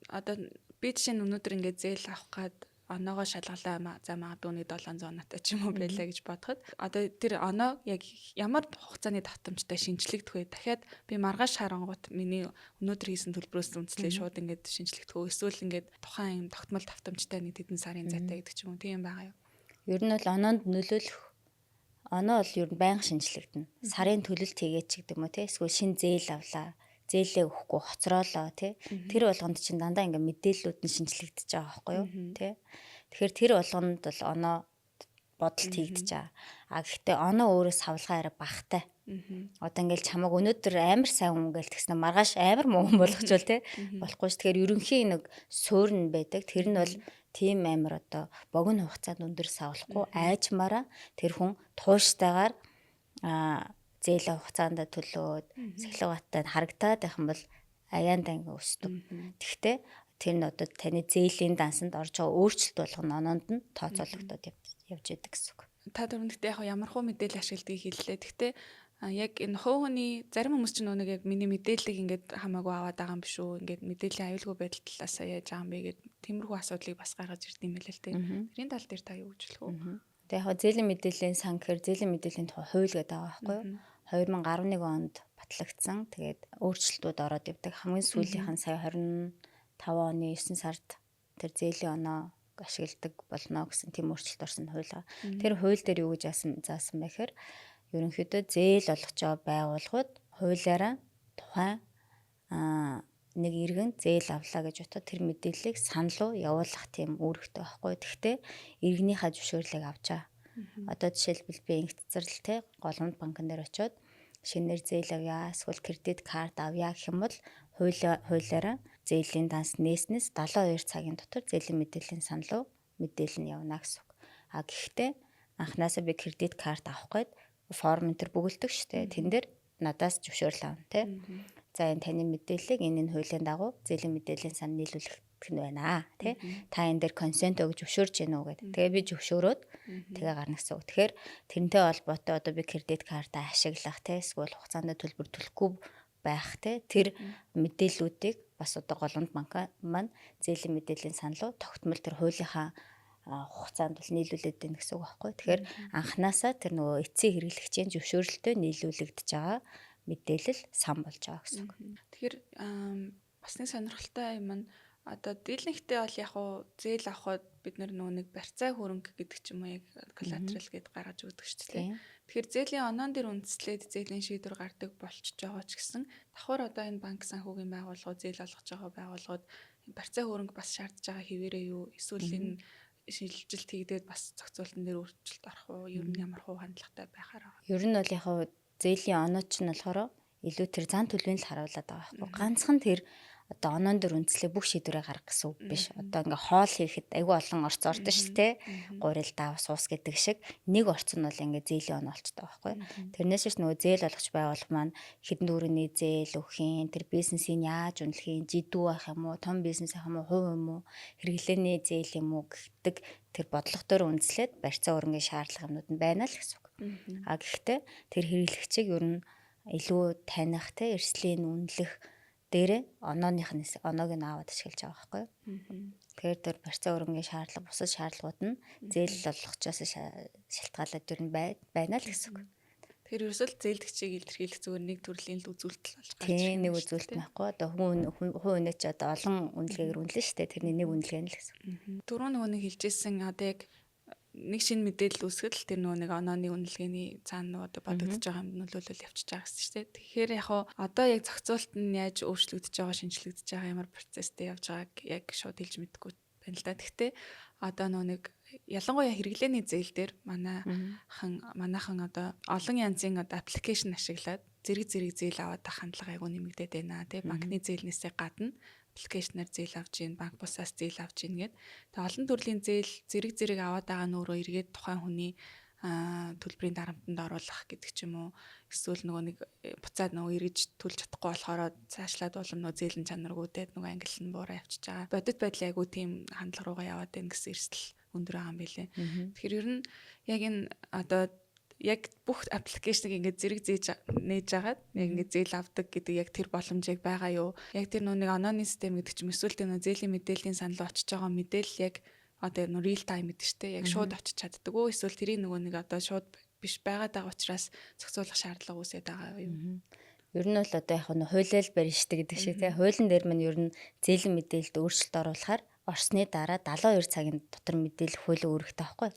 одоо би жишээ нь өнөөдөр ингээд зээл авах гад оноогоо шалгалаа за магадгүй 700 оноотой ч юм уу байлаа гэж бодоход одоо тэр оноо яг ямар хугацааны татамжтай шинжлэгдэх вэ? Дахиад би маргааш харангуут миний өнөөдөр хийсэн төлбөрөөс үндэслээ шууд ингээд шинжлэгдэх үү? Эсвэл ингээд тухайн юм тогтмол давтамжтай нэг хэдэн сарын зайтай гэдэг ч юм уу тийм байгаа юу? Ер нь бол оноонд нөлөөлөх оноо бол ер нь байнга шинжлэгдэнэ. Сарын төлөлт хийгээд ч гэдэг юм уу эсвэл шин зээл авлаа. Зээлээ өгөхгүй хоцроолоо тэр болгонд чинь дандаа ингээ мэдээллүүд нь шинжлэгдэж байгаа байхгүй юу тэгэхээр тэр болгонд бол оноо бодолт хийгдэж байгаа. Гэхдээ оноо өөрөө савлгаа арай багтай. Одоо ингээл чамаг өнөөдөр амар сайн хүн гээл тэгснэ маргааш амар муу хүн болгочвол болохгүй ш. Тэгэхээр ерөнхийн нэг суурь байдаг. Тэр нь бол тийм амар одоо богино хугацаанд өндөр савлахгүй айжмаараа тэр хүн тууштайгаар зээл хугацаанд төлөөд сахилга баттай харагдаад байх юм бол аяандаа ингээ өсдөг. Тэгэхдээ тэр нь одоо таны зээлийн дансанд орж байгаа өөрчлөлт болгоно оноонд нь тооцоологдоод явж идэг гэсэн үг. Та түрүүндээ яг ямархуу мэдээлэл ашигладгийг хэллээ. Гэхдээ яг энэ хувийн зарим хүмүүс ч нэг яг миний мэдээллийг ингээд хамаагүй аваад байгаа юм биш үү? Ингээд мэдээллийн аюулгүй байдал талаас яаж байгаа юм бэ гэдэг тиймэрхүү асуудлыг бас гаргаж ирд юм байл л дээ. Тэрийн тал дээр та юу гэж хэлэх вэ? Тэгээ яг зээлийн мэдээллийн сан гэхээр зээлийн мэдээллийн хууль гэдэг байгаа байхгүй юу? 2011 онд батлагдсан. Тэгээд өөрчлөлтүүд ороод явдаг. Хамгийн сүүлийнх нь сая 25 оны 9 сард тэр зээлийн оноо ашигладаг болно гэсэн тийм өөрчлөлт орсон хууль байгаа. Тэр хууль дээр юу гэж заасан бэ гэхээр ерөнхийдөө зээл олгож байгаа байгууллагууд хуулиараа тухайн нэг иргэн зээл авлаа гэж бодоод тэр мэдээллийг санал руу явуулах тийм үүрэгтэй байхгүй. Гэхдээ иргэнийхээ зөвшөөрлийг авч байгаа. Одоо жишээлбэл би инхтцэрлэлтэй голомт банкн дээр очиод шинээр зээл авъя, эсвэл кредит карт авъя гэх юм бол хуулиараа зээлийн данс нээснээс 72 цагийн дотор зээлийн мэдээллийн санал руу мэдээлэл нь явна гэсэн үг. Гэхдээ анхнаасаа би кредит карт авах гээд форм энэ бүгэлдэг шүү дээ. Тэн дээр надаас зөвшөөрөл авна За энэ таны мэдээллийг энэ хуулийн дагуу зээлийн мэдээллийн сан нийлүүлэх нь байна та энэ дээр консент өгж зөвшөөрч гэнэ үү гэдэг. Тэгээ би зөвшөөрөөд тэгээ гарна гэсэн үг. Тэгэхээр тэрнтэй холбоотой одоо би кредит картаа ашиглах эсвэл хугацаанд төлбөр төлөхгүй байх те тэр мэдээллүүдийг бас одоо голомт банк маань зээлийн мэдээллийн саналуу тогтмол тэр хуулийнхаа хугацаанд бол нийлүүлээд байна гэсэн үг байхгүй. Тэгэхээр анханасаа тэр нөгөө эцсийн хэрэглэгчийн зөвшөөрлөлтөд нийлүүлэгдэж байгаа мэдээлэл сан болж байгаа гэсэн үг. Тэгэхээр бас нэг сонирхолтой юм нь одоо дийлэнхтэй бол яг уу зээл авахд бид нөгөө нэг барьцаа хөрөнгө гэдэг ч юм уу яг коллатерал гэдээ гаргаж өгдөг шүү дээ. Тэгэхээр зээлийн оноон дээр үндэслээд зээлийн шийдвэр гардаг болчихж байгаа ч гэсэн давхар одоо энэ банк санхүүгийн байгууллагууд зээл олгож байгаа байгууллагууд барьцаа хөрөнгө бас шаардж байгаа хэвээрээ юу эсвэл энэ шилжилт хийгдээд бас зохицуултан дээр өөрчлөлт орох уу? Ер нь ямар хуу хандлагатай байхаар байгаа. Ер нь бол яг зээлийн оноо ч нь болохоор илүү тэр зан төлөвийг л харуулдаг байгаа байхгүй. Ганцхан тэр одоо оноон дөр үндэслээ бүх шийдвэрээ гаргах гэсэн үг биш. Одоо ингээ хоол хийхэд айгүй олон орц ордон шүү дээ. Гурил давс суус гэдэг шиг нэг орц нь бол ингээ зээлийн оноо болчтой байхгүй. Тэрнээс ч нөгөө зээл олгож байгуулах маань хэдэн дүүрний зээл өгхийн, тэр бизнесийг яаж үнэлхийн, жидүү байх юм уу, том бизнес байх юм уу, хувь юм уу, хэрэглээний зээл юм уу гэдэг тэр бодлого төр үндэслээд барьцаа өрнгийн шаардлага юмнууд нь байна л гэсэн үг. А гэхдээ тэр хэрэглэгчийг ер нь илүү таних те эрслийн үнэлэх дээрээ оноог нь аваад ашиглаж байгаа байхгүй. Тэгэхээр тэр барьцаа өрнгийн шаардлага бусад шаардлагууд нь зээл олгохчоос шалтгаалаад ер нь байна л гэсэн үг. Тэгэхээр ерөөсөө зээлдэгчийг илэрхийлэх зүгээр нэг төрлийн л үзүүлэлт болж гарч байна. Тийм нэг үзүүлэлт байхгүй. Одоо хүн өнөө ч одоо олон үнэлгээгээр үнэлнэ шүү дээ. Тэрний нэг үнэлгээ нь л гэсэн. Түрүү нөгөө нэг хэлжсэн одоо яг нэг шинэ мэдээлэл үүсгэл тэр нөгөө нэг онооны үнэлгээний цаана нөгөө бодогдож байгаа юм нөлөөлөл явчихж байгаа гэсэн чинь. Тэгэхээр яг одоо яг зохицуулт нь яаж өөрчлөгдөж байгаа, шинжлэгдэж байгаа ямар процесстэй явж байгааг яг шууд хэлж мэдэхгүй байна л да. Гэхдээ одоо нөгөө нэг ялангуяа хэрэглээний зээл дээр манайхан одоо олон янзын одоо аппликейшн ашиглаад зэрэг зээл аваад ах хандлага айгүй нэмэгдээд байна. Тэ банкны зээлнээсээ гадна аппликейшнээр зээл авч ийн, банк бусаас зээл авч ийн гэд. Тэгээ олон төрлийн зээл зэрэг аваад байгаа нь өөрөө эргээд тухайн хүний төлбөрийн дарамтанд оруулах гэдэг ч юм уу. Эсвэл нөгөө нэг буцаад нөгөө эргэж төлж чадахгүй болохоор цаашлаад улам нөгөө зээлэн чанаргуудад нөгөө англи нь буураа явчихж байгаа. Бодит байдлын айгүй тийм хандлага руугаа яваад байна гэсэн эрсдэл өндөр байгаа юм билээ. Тэгэхээр ер нь яг энэ одоо яг бүх аппликейшнийг ингээд зэрэг нээж агаад яг ингээд зээл авдаг гэдэг яг тэр боломжийг байгаа юу? Яг тэр нэг онооны систем гэдэг чим эсвэл тэр зээлийн мэдээллийн санал очиж байгаа мэдээлэл яг одоо real time гэдэг чтэй яг шууд очиж чаддаг уу? Эсвэл тэрийг нөгөө нэг одоо шууд биш байгаад байгаа учраас зохицуулах шаардлага үүсээд байгаа юу? Ер нь бол одоо яг хуулиэл барьж штэ гэдэг шиг тий. Хуулийн дээр мань ер нь зээлийн мэдээлэлд өөрчлөлт оруулахаар орсны дараа 72 цагийн дотор мэдээлэл хууль өөрөхтэй байхгүй.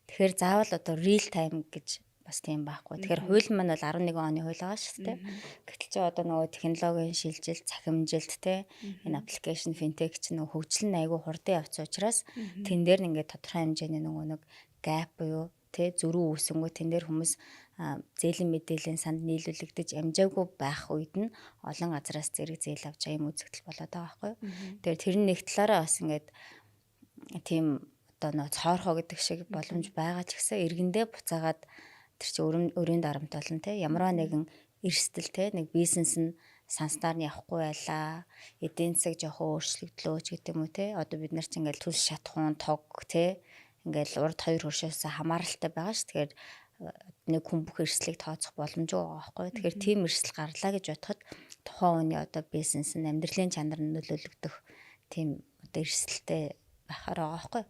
Тэгэхээр заавал одоо real time гэж бас тийм байхгүй. Тэгэхээр хууль маань бол 11 оны хууль байгаа шүү дээ. Гэтэл чи одоо нөгөө технологийн шилжилт, цахимжилт те энэ аппликейшн финтек ч нөгөө хөгжил нь айгүй хурдан явц учраас тэн дээр ингээд тодорхой хэмжээний нөгөө нэг gap буюу те зөрүү үүсэнгүү тэн дээр хүмүүс зээлийн мэдээллийн санд нийлүүлэгдэж амжаагүй байх үед нь олон газраас зэрэг зээл авч байгаа юм үзэгдэл болоод байгаа байхгүй. Тэгэхээр тэр нэг талаараа бас ингээд тийм одоо нөө цоорхоо гэдэг шиг боломж байгаа ч гэсэн иргэндээ буцаагаад тэр чи өрийн дарамт болно те ямар нэгэн эрсдэл те нэг бизнес нь санснаар нь явахгүй байлаа эдийн засаг жоохон өөрчлөгдлөөч гэдэг юм уу те одоо бид нар чи ингээл төлс шатхуун тог те ингээл урд хоёр хөршөөс хамааралтай байгаа ш. Тэгэхээр нэг хүн бүх эрсдлийг тооцох боломжгүй байгаа байхгүй. Тэгэхээр тийм эрсдэл гарлаа гэж бодоход тухайн хүний одоо бизнес нь амьдралын чанар нь нөлөөлөгдөх тийм одоо эрсдэлтэй байхаар байгаа байхгүй.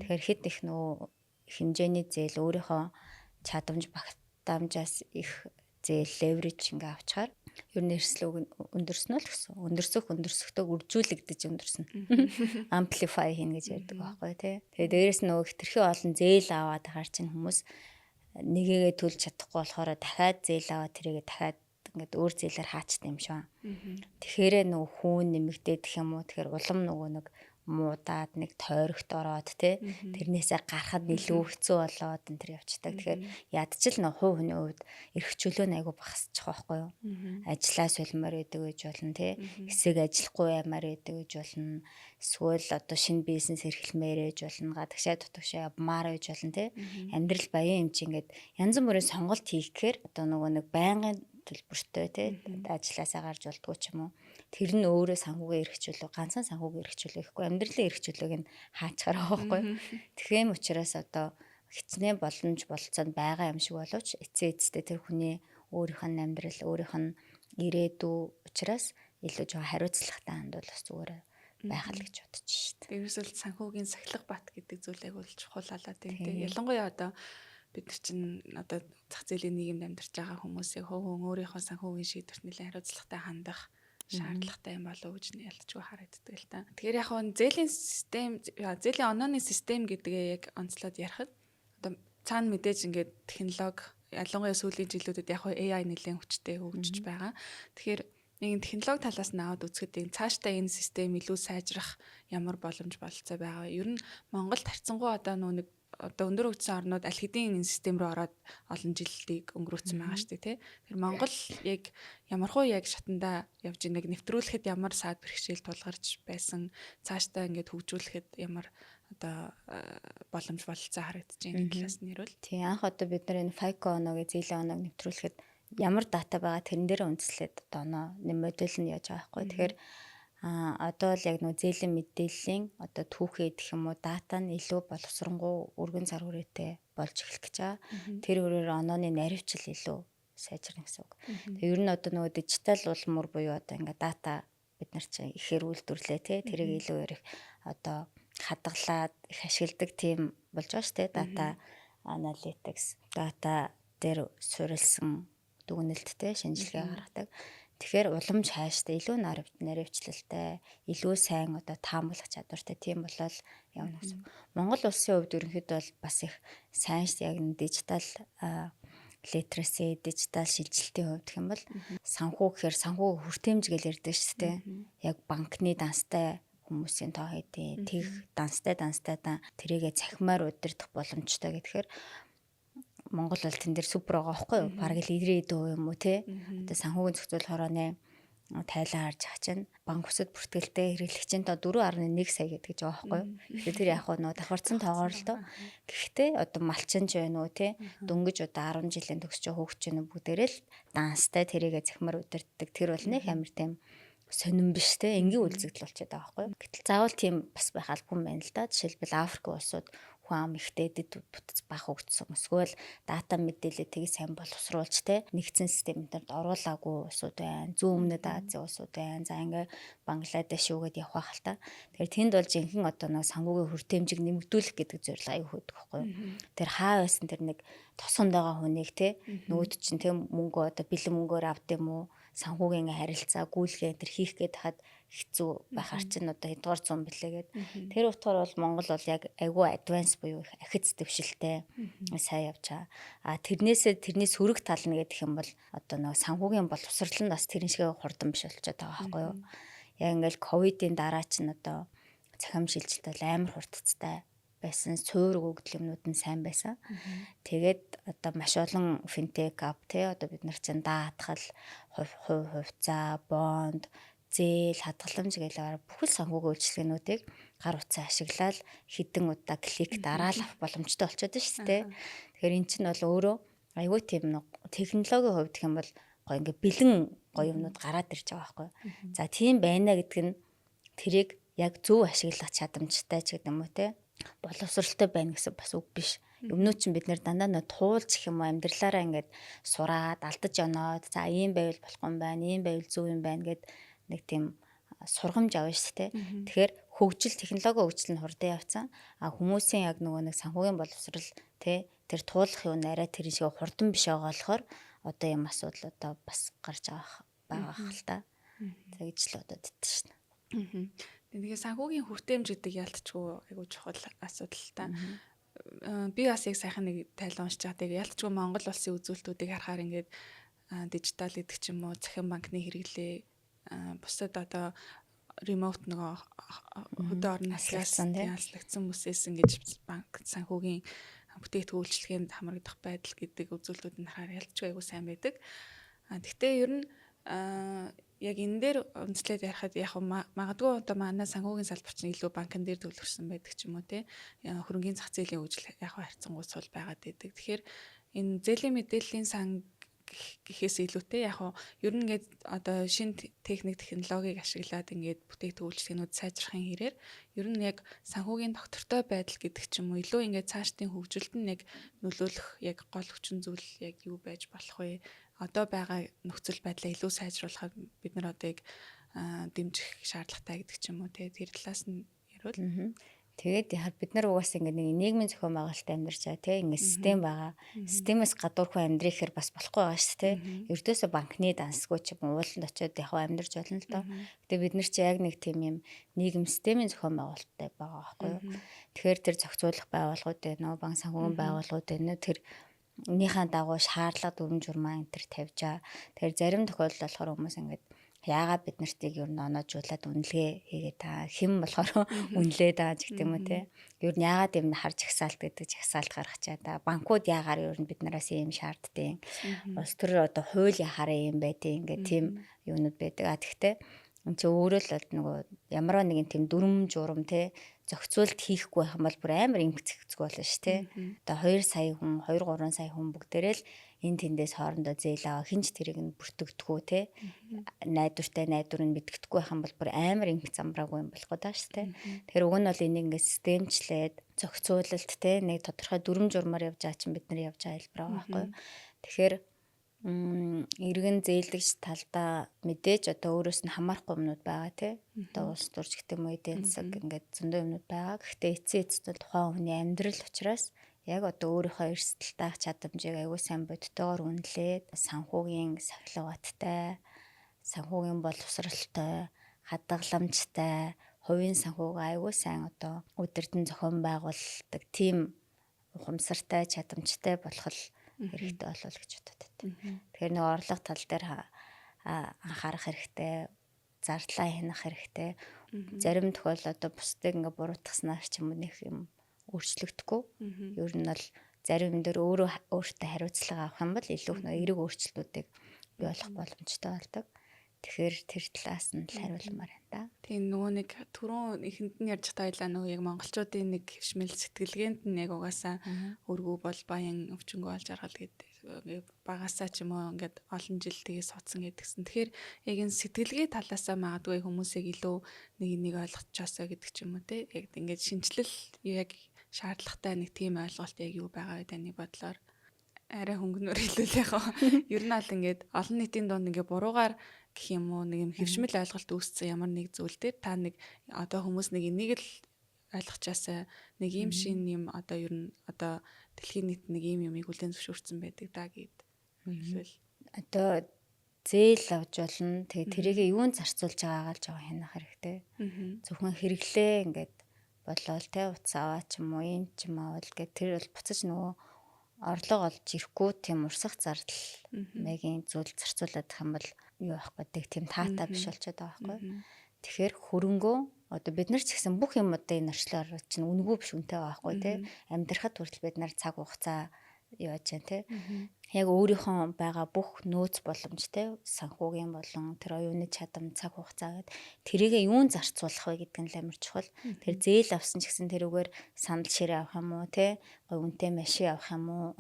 Тэгэхээр хэд их нөө хэмжээний зээл өөрийнхөө чадамж багтаамжаас их зээл левериж ингээ авчаар ер нь эрсдлийг өндөрснө л гэсэн. Өндөрсөхдөө үржүүлэгдэж өндөрснө. Amplify хийнэ гэж ярьдаг байхгүй тий. Тэгээ дээрэс нөгөө хэтэрхий олон зээл аваад хаар чинь хүмүүс нэгээгээ төлж чадахгүй болохоор дахиад зээл аваад тэрийгээ дахиад ингээд өөр зээлээр хаачдаг юм шиг. Тэгэхээр нөгөө хүүн нэмэгдээд гэх юм уу. Тэгэхээр улам нөгөө нэг муудаад нэг тойрогт ороод те тэрнээсээ гарахад илүү хэцүү болоод энэ төр явцдаг. Тэгэхээр ядчил нөх хувь хүний хувьд эрх чөлөө нь айгу багасчих واخгүй юу. Ажлаа сулмаар байдаг гэж болно те. Хэсэг ажиллахгүй ямаар байдаг гэж болно. Эсвэл одоо шинэ бизнес эрхлэмээр гэж болно. Гадагшаа дутагшаа явмаар гэж болно те. Амьдрал баян юм чи ингээд янз бүрийн сонголт хийхээр одоо нөгөө нэг байнгын төлбөртэй те ажилласаа гарч болдгоо ч юм уу. Тэр нь өөрөө санхүүгийн эрх чөлөө ганцхан санхүүгийн эрх чөлөө гэхгүй амьдралын эрх чөлөөг нь хаачгаар байгаа байхгүй. Тэгэхээр учраас одоо хичнээн боломж болцоонд байгаа юм шиг боловч эцээ эцтэй тэр хүний өөрийнх нь амьдрал өөрийнх нь ирээдүй учраас илүү жоо хариуцлагатай хандвал бас зүгээр байх л гэж бодож шүү дээ. Ерөөсөл санхүүгийн сахилга бат гэдэг зүйлийг бол чухал алаад тийм тийм. Ялангуяа одоо бид нар чинь одоо зах зээлийн нийгэмд амьдарч байгаа хүмүүсийг хувь өөрийнхөө санхүүгийн шийдвэрт нэлээд хариуцлагатай хандах шаардлагатай юм болов уу гэж ялцгүй харагддаг л та. Тэгэхээр яг нь зээлийн систем, зээлийн онооны систем гэдгээ яг онцлоод ярихад одоо цаана мэдээж ингээд технологи ялангуяа сүүлийн жилүүдэд яг AI нэлээд хүчтэй хөгжиж байгаа. Тэгэхээр нэг технологи талаас нь аваад үзэхэд цаашдаа энэ систем илүү сайжрах ямар боломж бололцоо байгаа. Ер нь Монголд харьцангуй одоо нэг одоо өндөр хөгжсөн орнууд аль хэдийн энэ систем рүү ороод олон жилийг өнгөрөөцсөн байгаа шүү дээ, тий. Тэр Монгол яг ямархуу яг шатандаа явж нэг нэвтрүүлэхэд ямар саад бэрхшээл тулгарч байсан, цаашдаа ингээд хөгжүүлэхэд ямар одоо боломж бололцоо харагдаж байна талаас нь нэрвэл. Тий, анх одоо бид нар энэ FICO оноогийн зээлийн оноог нэвтрүүлэхэд ямар дата байгаа тэрэн дээр үндэслээд одоо оноо модель нь яаж байгаа байхгүй. Тэгэхээр одоо л яг нөө зээлийн мэдээллийн одоо түүхээ гэх юм уу дата нь илүү боловсронгуй өргөн цар хүрээтэй болж эхлэх гэж байгаа. Тэр өөрөөр онооны наривчлал илүү сайжирна гэсэн үг. Тэгээ ер нь одоо нөгөө дижитал улмөр буюу одоо ингээ дата бид нар чинь ихээр үйлдвэрлээ те тэрийг илүү ярих одоо хадгалаад их ашигладаг тийм болж байгаа шүү дээ. Data analytics, data дээр суурилсан дүгнэлттэй шинжилгээ гаргадаг. Тэгэхээр уламж хайштай илүү наривчлалтай, илүү сайн одоо таамаглах чадвартай тийм болол явна гэсэн. Монгол улсын хувьд ерөнхийдөө бол бас их сайн яг дижитал literacy, дижитал шилжилтийн хувьд гэх юм бол санхүү гэхээр санхүү хүртээмж гэж ярьдаг шүү дээ. Яг банкны данстай хүмүүсийн тоо хэдий тэг данстай тэрийгэ цахимаар удирдах боломжтой гэхээр Монгол бол тэн дээр супер байгаа байхгүй юу? Бараг л 90% юм уу те? Одоо санхүүгийн зохицуул хорооны тайлан харж байгаа чинь банк усад бүртгэлтэй хэрэглэгчийн тоо 4.1 сая гэдэг байгаа байхгүй юу? Тэгэхээр тэр яг нөө давхарцсан тоогоор л доо. Гэхдээ одоо малчин ч байна уу те? Дөнгөж одоо 10 жилийн төгсөж хөгж гэнэ бүгдээрээ л данстай тэрийгэ цахимаар удирддаг. Тэр бол нэг амар тийм сонирн биш те энгийн үйлдэл болчиход байгаа байхгүй юу. Гэтэл заавал тийм бас байх албагүй юм байна л да. Жишээлбэл Африк улсууд хүн ам ихтэйдэд бүтц бах өгдсөн. Эсвэл дата мэдээлэл тийг сайн боловсруулж те нэгдсэн системд оруулаагүй улсууд байна. Зүүн өмнөд Азийн улсууд байна. За ингээ Бангладеш үгээд явах хэл та. Тэгэхээр тэнд бол жинхэнэ одоо нэг санхүүгийн хүртээмжийг нэмэгдүүлэх гэдэг зорилго аюу хөдөг байхгүй юу. Тэр хаа байсан тэр нэг тосгонд байгаа хүнийг те нөгөөд чинь те мөнгө одоо бэлэн мөнгөөр авд юм уу? Санхүүгийн харилцаа гүйлгээ энэ хийх гээд хаад хэцүү байхаар чинь одоо хэдгээр зам билээгээд тэр утгаар бол Монгол бол яг айгүй адванс буюу их ахиц дэвшилтэй сайн явж байгаа. Тэрнээс хөрөг тал нь гэдэг юм бол одоо нэг санхүүгийн боловсрол нь бас тэрэн шиг хурдан биш болчиход байгаа байхгүй юу. Яг ингээл ковидын дараа чинь одоо цахим шилжилт бол амар хурдцтай байсан, суурь өгөгдөл юмнууд нь сайн байсан. Тэгээд одоо маш олон финтек ап те одоо бид нар чинь даатгал, хувьцаа, бонд, зээл, хадгаламж гэлээр бүхэл санхүүгийн үйлчилгээнүүдийг гар утсаа ашиглаад хідэн удаа клик дараал авах боломжтой болчиход байна шүү дээ. Тэгэхээр эн чинь бол өөрөө аюу тийм нэг технологийн хувьд гэх юм бол гоё ингээ бэлэн гоё юмнууд гараад ирж байгаа байхгүй. За тийм байна гэдэг нь тэрийг яг зөв ашиглах чадамжтай ч гэдэг юм уу те боловсралтай байна гэсэн бас үг биш. Өмнө чинь бид нэр дандаа нөө туулж их юм амьдралаараа ингээд сураад алдаж оноод за ийм байвал болохгүй юм байна, ийм байвал зөв юм байна гэд нэг тийм сургамж авна шүү дээ. Тэгэхээр хөгжил технологи хөгжил нь хурдан явцсан. Хүмүүсийн яг нөгөө нэг санхүүгийн боловсрал те тэр туулах юм арай тэр шиг хурдан биш байгаа болохоор одоо юм асуудлуудаа бас гарч байгаа хэл та. Тэгж л бодоод идэв шин. Тэгээ санхүүгийн хүртээмж гэдэг ялтчгүй айгуу чухал асуудал та. Би бас яг сайхан нэг тайлбар уншиж байгаа. Тэгээ ялтчгүй Монгол улсын үзүүлэлтүүдийг харахаар ингээд дижитал гэдэг ч юм уу захин банкны хэрэглээ бусад одоо ремоут нөгөө хөдөө орны хаслагдсан бүсээс ингэж банк санхүүгийн бүтээгдэхүүн үйлчлэгээнд хамрагдах байдал гэдэг үзүүлэлтүүд нь харахаар ялтчгүй айгуу сайн байдаг. Гэхдээ ер нь яг энэ дээр үндэслээд ярихад яг магадгүй одоо манай санхүүгийн салбарч нь илүү банкн дээр төлөвлөсөн байдаг ч юм уу те хөрөнгөний зах зээлийн хөгжил яг харьцангуй сул байгаад байдаг. Тэгэхээр энэ зээлийн мэдээллийн сан гэхээс илүүтэй яг ер нь ингээд одоо шинэ техник технологиг ашиглаад ингээд бүтээгдэхүүн үйлчлэгнүүд сайжрахын хэрээр ер нь яг санхүүгийн доктортой байдал гэдэг ч юм уу илүү ингээд цаашдын хөгжилд нь яг нөлөөлөх яг гол хүчин зүйл яг юу байж болох вэ? одоо байгаа нөхцөл байдлаа илүү сайжруулахад бид нар одоо яг дэмжих шаардлагатай гэдэг ч юм уу те тэр талаас нь ярил. Тэгээд яхад бид нар угаасаа ингээд нэг нийгмийн зохион байгуулалтад амьдарч байгаа тийм ингээд систем байгаа. Системээс гадуурхай амьдрэх хэр бас болохгүй байгаа шүү дээ. Ердөөсөө банкны дансгүй ч юм ууланд очиод яг амьдрч болно л доо. Гэтэ бид нар чи яг нэг тийм юм нийгэм системийн зохион байгуулалттай байгаа байхгүй юу. Тэгэхээр тэр зохицуулах байгууллагууд байна уу, банк санхүүгийн байгууллагууд байна уу, тэр нийнхаа дагуу шаардлага дүрм журмаа энэ төр тавьж байгаа. Тэгэхээр зарим тохиолдолд болохоор хүмүүс ингээд яагаад бид нартыг ер нь оноожуулаад үнэлгээ хийгээ та хэн болохоор үнэлээд байгаа ч гэдэг юм уу те. Ер нь яагаад юм харж ихсаалт гэдэг жагсаалт гаргах чаа та. Банкуд яагаар ер нь бид нараас ийм шаарддаг. Улс төр одоо хууль яхаараа юм байдیں۔ Ингээд тийм юмнууд байдаг. А тэгтээ энэ чи өөрөө л нөгөө ямар нэгэн тийм дүрм журам те зохицуулт хийхгүй байх юм бол бүр амар имгцэгцгүй болно шүү те. Одоо 2 сая хүн 2 3 сая хүн бүгдээрээ л энэ тэндээс хоорондоо зээл аваа хинч тэрийг нь бүртгэдэггүй те найдвартай найдвар нь мэдгэдэггүй байх юм бол бүр амар имгц амраагүй юм болох гэдэг шүү те. Тэгэхээр уг нь бол энийг ингээд системчлээд зохицуулалт те нэг тодорхой дүрм журмаар явж байгаа чинь бид нар явж байгаа хэлбэр байгаа байхгүй. Тэгэхээр иргэн зээлдэгч талдаа мэдээж одоо өөрөөс нь хамаарахгүй юмнууд байгаа тий. Одоо улс төрч гэдэг юм уу эдийн засаг ингээд зөндөө юмнууд байгаа. Гэхдээ эцсийн эцэд тухайн хүний амьдрал учраас яг одоо өөрийнхөө эрсдэл таах чадамжийг аягүй сайн бодтойгоор үнэлээд санхүүгийн сахилгаттай, санхүүгийн боловсралтай, хадгаламжтай, хувийн санхүүг аягүй сайн одоо удирдан зохион байгуулдаг тийм ухамсартай, чадамжтай болох хэрэгтэй болов гэж бодод. Тэгэхээр нэг орлого тал дээр анхаарах хэрэгтэй, зардлаа хянах хэрэгтэй. Зарим тохиолдолд одоо бусдыг ингээ буруутгаснаар ч юм уу нэг юм өөрчлөгдөхгүй. Ер нь бол зарим юм дээр өөртөө хариуцлага авах юм бол илүү их эерэг өөрчлөлтүүдийг бий болох боломжтой болдог. Тэгэхээр тэр талаас нь л хариулмаар байна да. Тийм нөгөө нэг түрүүн ихэнд нь ярьж тайлаа нөгөө яг монголчуудын нэг хвшмэл сэтгэлгээнд нь яг угаасаа өргөө бол баян өвчнгөө олж аргал гэдэг багасаа ч юм уу ингээд олон жил тгий суудсан гэдгсэн. Тэгэхээр яг энэ сэтгэлгээ талаасаа магадгүй хүмүүсийг илүү нэг ойлгочихосоо гэдэг ч юм уу те. Яг ингээд шинжилэл яг шаардлагатай нэг тийм ойлголт яг юу байгаа вэ таны бодлоор? Арай хөнгөнөр хэлвэл яг ер нь аль ингээд олон нийтийн дунд ингээд буруугаар гэх юм уу нэг юм хэвшмэл ойлголт үүссэн ямар нэг зүйл дээр та нэг одоо хүмүүс нэг энийг л ойлгочаасаа нэг юм шин юм одоо ер нь одоо дэлхийн нийт нэг юм юмыг хүлээн зөвшөөрсөн байдаг да гэд хэлвэл одоо зээл авч болно. Тэгээ тэрийг юунд зарцуулж байгаагаа л жоо хянах хэрэгтэй. Зөвхөн хэрэглээ ингээд болол те утас аваа ч юм уу юм ч юм аавал гэх тэр бол буцаж нөгөө орлого олж ирэхгүй тийм урсах зардал мэгийн зүйл зарцуулаад их юм бол юу авах гэдэг тийм таатай биш болчиход байгаа байхгүй. Тэгэхээр хөрөнгөө одоо бид нар ч гэсэн бүх юм одоо энэ орчлоор чинь үнэгүй биш үнэтэй байгаа байхгүй тий. Амьдрахад хүртэл бид нар цаг хугацаа яаж जैन тий. Яг өөрийнхөө байгаа бүх нөөц боломжтой санхүүгийн болон тэр оюуны чадам цаг хугацаа гэд тэрийг юун зарцуулах вэ гэдэг нь амар чухал. Тэр зээл авсан ч гэсэн тэрүүгээр сандал ширээ авах юм уу тий. Гой үнэтэй машин авах юм уу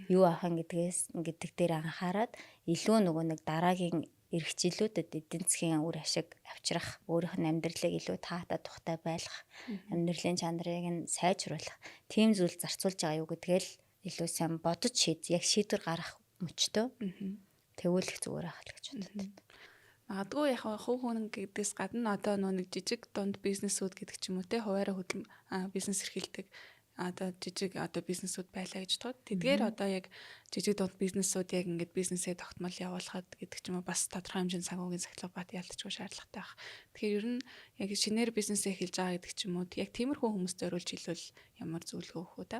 юу авах гэдэг дээр анхаарад илүү нөгөө нэг дараагийн эрхчлүүдэд эдийн засгийн үр ашиг авчрах, өөрийнх нь амьдралыг илүү таатай тухтай байлгах, амьдралын чанарыг нь сайжруулах, тийм зүйл зарцуулж байгаа юу гэдгээл илүү сайн бодож яг шийдвэр гаргах мөчтөө тэгвэл их зүгээр ахал гэж боддог. Магадгүй яг хувь хүн гэдгээс гадна одоо нэг жижиг дунд бизнесүүд гэдэг ч юм уу те хуваараа бизнес эрхэлдэг одоо жижиг одоо бизнесүүд байлаа гэж тод. Тэдгээр одоо яг жижиг дунд бизнесүүд яг ингээд бизнесээ тогтмол явуулахад гэдэг ч юм уу бас тодорхой хэмжээний санхүүгийн сахилга бат ялцчихгүй шаардлагатай байх. Тэгэхээр ер нь яг шинээр бизнесээ эхэлж байгаа гэдэг ч юм уу яг тиймэрхүү хүмүүст зориулж хэлвэл ямар зөвлөгөө өгөх үү та?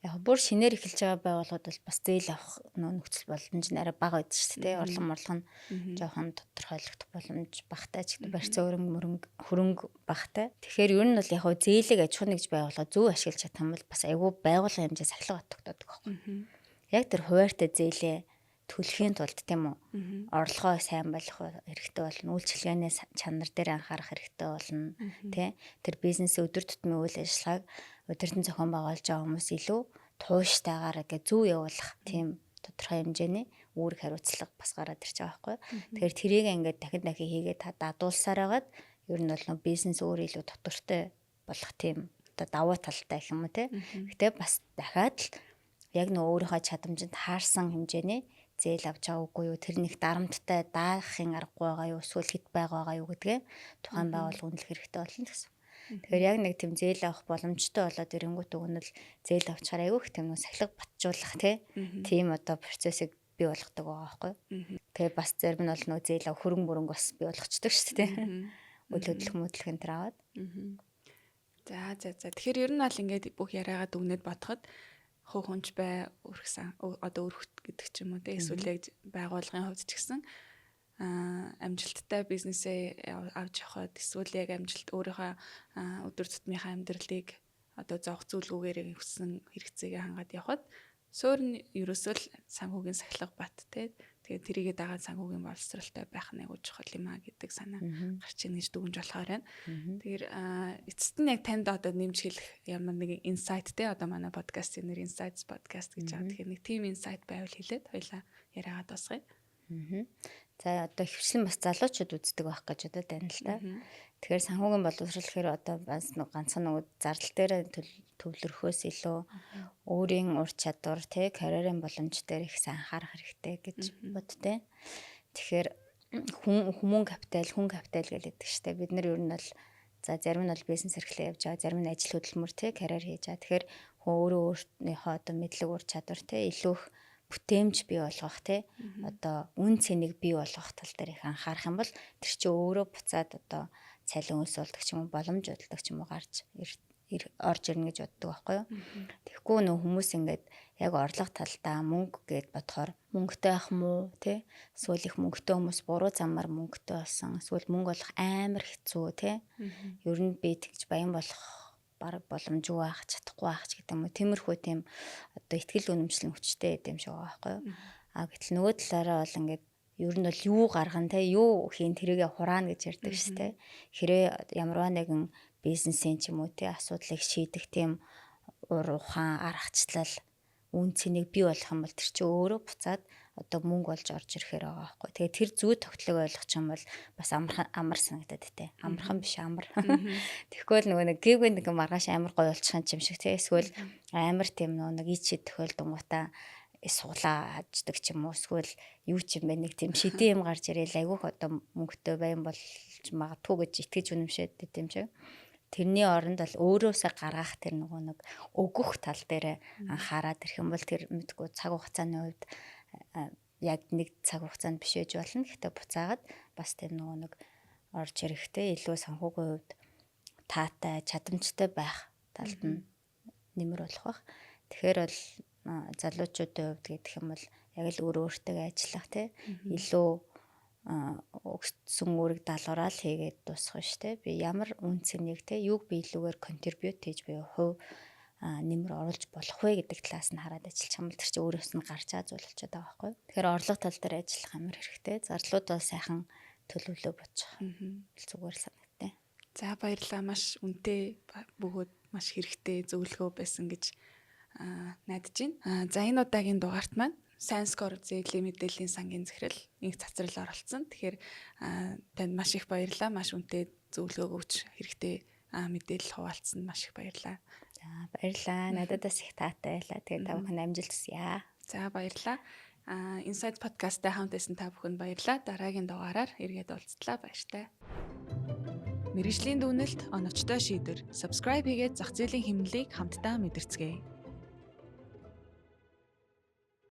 Яг бүр шинээр эхэлж байгаа байгууллагууд бол бас зээл авах нөхцөл боломж нь арай бага байдаг шүү дээ. Орлон морлого нь жоохон тодорхойлогдох боломж багтай ч барьцаа хөрөнгө багтай. Тэгэхээр ер нь бол яг зээлийг аж ахуйн нэгж байгууллага зөв ашиглаж чадах юм бол бас айгүй байгууллагын хэмжээ сахилга тогтоодог байхгүй. Яг тэр хуваартай зээлээ төлөхийн тулд тийм үү орлогоо сайн болох хэрэгтэй болно. Үйлчилгээний чанар дээр анхаарах хэрэгтэй болно. Тэ тэр бизнесийн өдөр тутмын үйл ажиллагааг удирдан зохион байгуулж байгаа хүмүүс илүү тууштайгаар ингээ зөв явуулах тийм тодорхой хэмжээний үүрэг хариуцлага бас гараад ирж байгаа байхгүй. Тэгэхээр тэрийг ингээ дахин хийгээд дадуулсаар хагаад ер нь бол бизнес өөр илүү тодорхойтой болох тийм одоо давуу талтай гэх юм уу те. Гэтэ бас дахиад л яг өөрийнхөө чадамжинд хаарсан хэмжээний зээл авч байгаа үгүй юу, тэр нэг дарамттай даахын аргагүй байгаа юу, эсвэл хэд байгаа юу гэдгээ тухайн байгууллага үнэлэх хэрэгтэй болно гэсэн. Тэгэхээр яг нэг тийм зээл авах боломжтой болоод ирэнгүүт өгнөл зээл авчаар айгүй их тийм нэг сахилга батжуулах тийм одоо процессыг бий болгодог байгаа байхгүй. Тэгээ бас зарим нь бол нөгөө зээл ав хөрөнгө мөрөнгө бас бий болгочдөг шүү дээ. Үйл хөдлөх мөдлөх энэ төр аваад. За. Тэгэхээр ер нь бол ингээд бүх яриагаа дүгнээд бодоход хуу хүнч бай өргсөн одоо өргөхт гэдэг ч юм уу те эсвэл яг байгууллагын хувьд ч гэсэн амжилттай бизнесээ авч явахад эсвэл яг амжилт өөрийнхөө өдөр тутмынхаа амьдралыг одоо зовх зүйлгүйгээр өссөн хэрэгцээгээ хангаад явхад суур нь ерөөсөө л санхүүгийн сахилга бат те тэгээд тэрийгээ дагаад санхүүгийн боловсралтай байх нь аягүй чухал юм а гэдэг санаа гарч ийн гэж дүгнж болохоор байна. Тэгэхээр эцэст нь яг танд одоо нэмж хэлэх ямар нэг инсайт те одоо манай подкастын нэр Insights podcast гэж байгаа. Тэгэхээр нэг team insight байвал хэлээд хоёлаа яриагаа дуусгая. За одоо хвчлэн бас залуучууд үздэг байх гэж бодод байна л да. Тэгэхээр санхүүгийн боловсрал гэхээр одоо бас ганцхан нөгөө зардал дээр төвлөрөхөөс илүү өөрийн ур чадвар те карьерийн боломж дээр их сайн анхаарах хэрэгтэй гэж боддтой. Тэгэхээр хүн капитал гэдэг чтэй бид нар ер нь бол за зарим нь бол бизнес эрхлээ явж байгаа, зарим нь ажил хөдөлмөр те карьер хийж байгаа. Тэгэхээр хүн өөрийнхөө одоо мэдлэг ур чадвар те илүү их бүтээмж бий болгох те одоо үн цэнийг бий болгох тал дээр их анхаарах юм бол тэр чинь өөрөө буцаад одоо цалин өс болдог ч юм уу боломж олдог ч юм уу гарч орж ирнэ гэж боддог байхгүй юу. Тэгэхгүй нөө хүмүүс ингээд яг орлого талдаа мөнгө гэд бодохоор мөнгөтэй ах муу те эсвэл их мөнгөтэй хүмүүс буруу замаар мөнгөтэй болсон эсвэл мөнгө олох амар хэцүү те ер нь би тэгж баян болох бараг боломжгүй байх чадахгүй байх ч гэдэг юм уу. Тиймэрхүү тийм одоо ихтгэл үнэмшлэн хүчтэй гэдэг юм шиг байгаа байхгүй юу. Гэтэл нөгөө талаараа бол ингээд ер нь бол юу гарган те юу хийн тэрийгэ хураана гэж ярьдаг шүү дээ. Хэрэг ямарваа нэгэн бизнесийн ч юм уу те асуудлыг шийдэх тийм ур ухаан аргачлал үн цэнийг бий болгох юм бол тэр чинь өөрөө буцаад одоо мөнгө болж орж ирэхээр байгаа байхгүй. Тэгээ тэр зүй тогтлог ойлгох юм бол бас амар санагдаад те. Амархан биш амар. Тэгэхгүй л нөгөө нэг гівгүй нэг маргааш амар гоё болчих юм шиг те. Эсвэл амар тийм нэг ичид тохиолдонгуудаа суглаа хаждаг ч юм уу эсвэл юу ч юм бэ нэг тийм шидээн юм гарч ирээл айгүйх одоо мөнгөтэй байм болж магадгүй гэж итгэж үнэмшээд тийм ч. Тэрний оронд бол өөрөөсөө гаргах тэр нэг өгөх тал дээр анхаарад ирэх юм бол тэр мэдгүй цаг хугацааны үед яг нэг цаг хугацаанд биш байж болно. Гэхдээ буцаагаад бас тэр нэг орж ирэхтэй илүү санхүүгийн хувьд таатай, чадамжтай байх талд нь нэмэр болох бах. Тэгэхээр бол залуучуудын хувьд гэдэг юм бол яг л өөртөө ажиллах те илүү өгсөн үүрэг даалгавраа л хийгээд дуусгах штэ. Би ямар үн цэнийг те юуг би илүүгээр контрибьют хийж буюу хувь нэмэр оруулж болох вэ гэдэг талаас нь хараад ажиллах юм бол тэр чинь өөрөөс нь гарч байгаа зүйл болчиход байгаа байхгүй. Тэгэхээр орлого тал дээр ажиллах амар хэрэгтэй. Зарлууд бол сайхан төлөвлөө бодчих. Зүгээр л санагдтыг. За баярлалаа. Маш үнэтэй бөгөөд маш хэрэгтэй зөвлөгөө байсан гэж найдаж байна. За энэ удаагийн дугаарт маань Science-core зээлийн мэдээллийн сангийн захирал инх цацрал оролцсон. Тэгэхээр танд маш их баярлалаа. Маш үнэтэй зөвлөгөө өгч хэрэгтэй мэдээлэл хуваалцсанд маш их баярлалаа. За баярлалаа. Нададаас их таатай байлаа. Тэгээд та бүхэн амжилт хүсье. За баярлалаа. Insights podcast-тай хамт байсан та бүхэнд баярлалаа. Дараагийн дугаараар эргээд уулзтлаа. Баяртай. Мэргэжлийн дүгнэлт, оновчтой шийдвэр, subscribe хийгээд зах зээлийн хэмнэлийг хамтдаа мэдэрцгээе.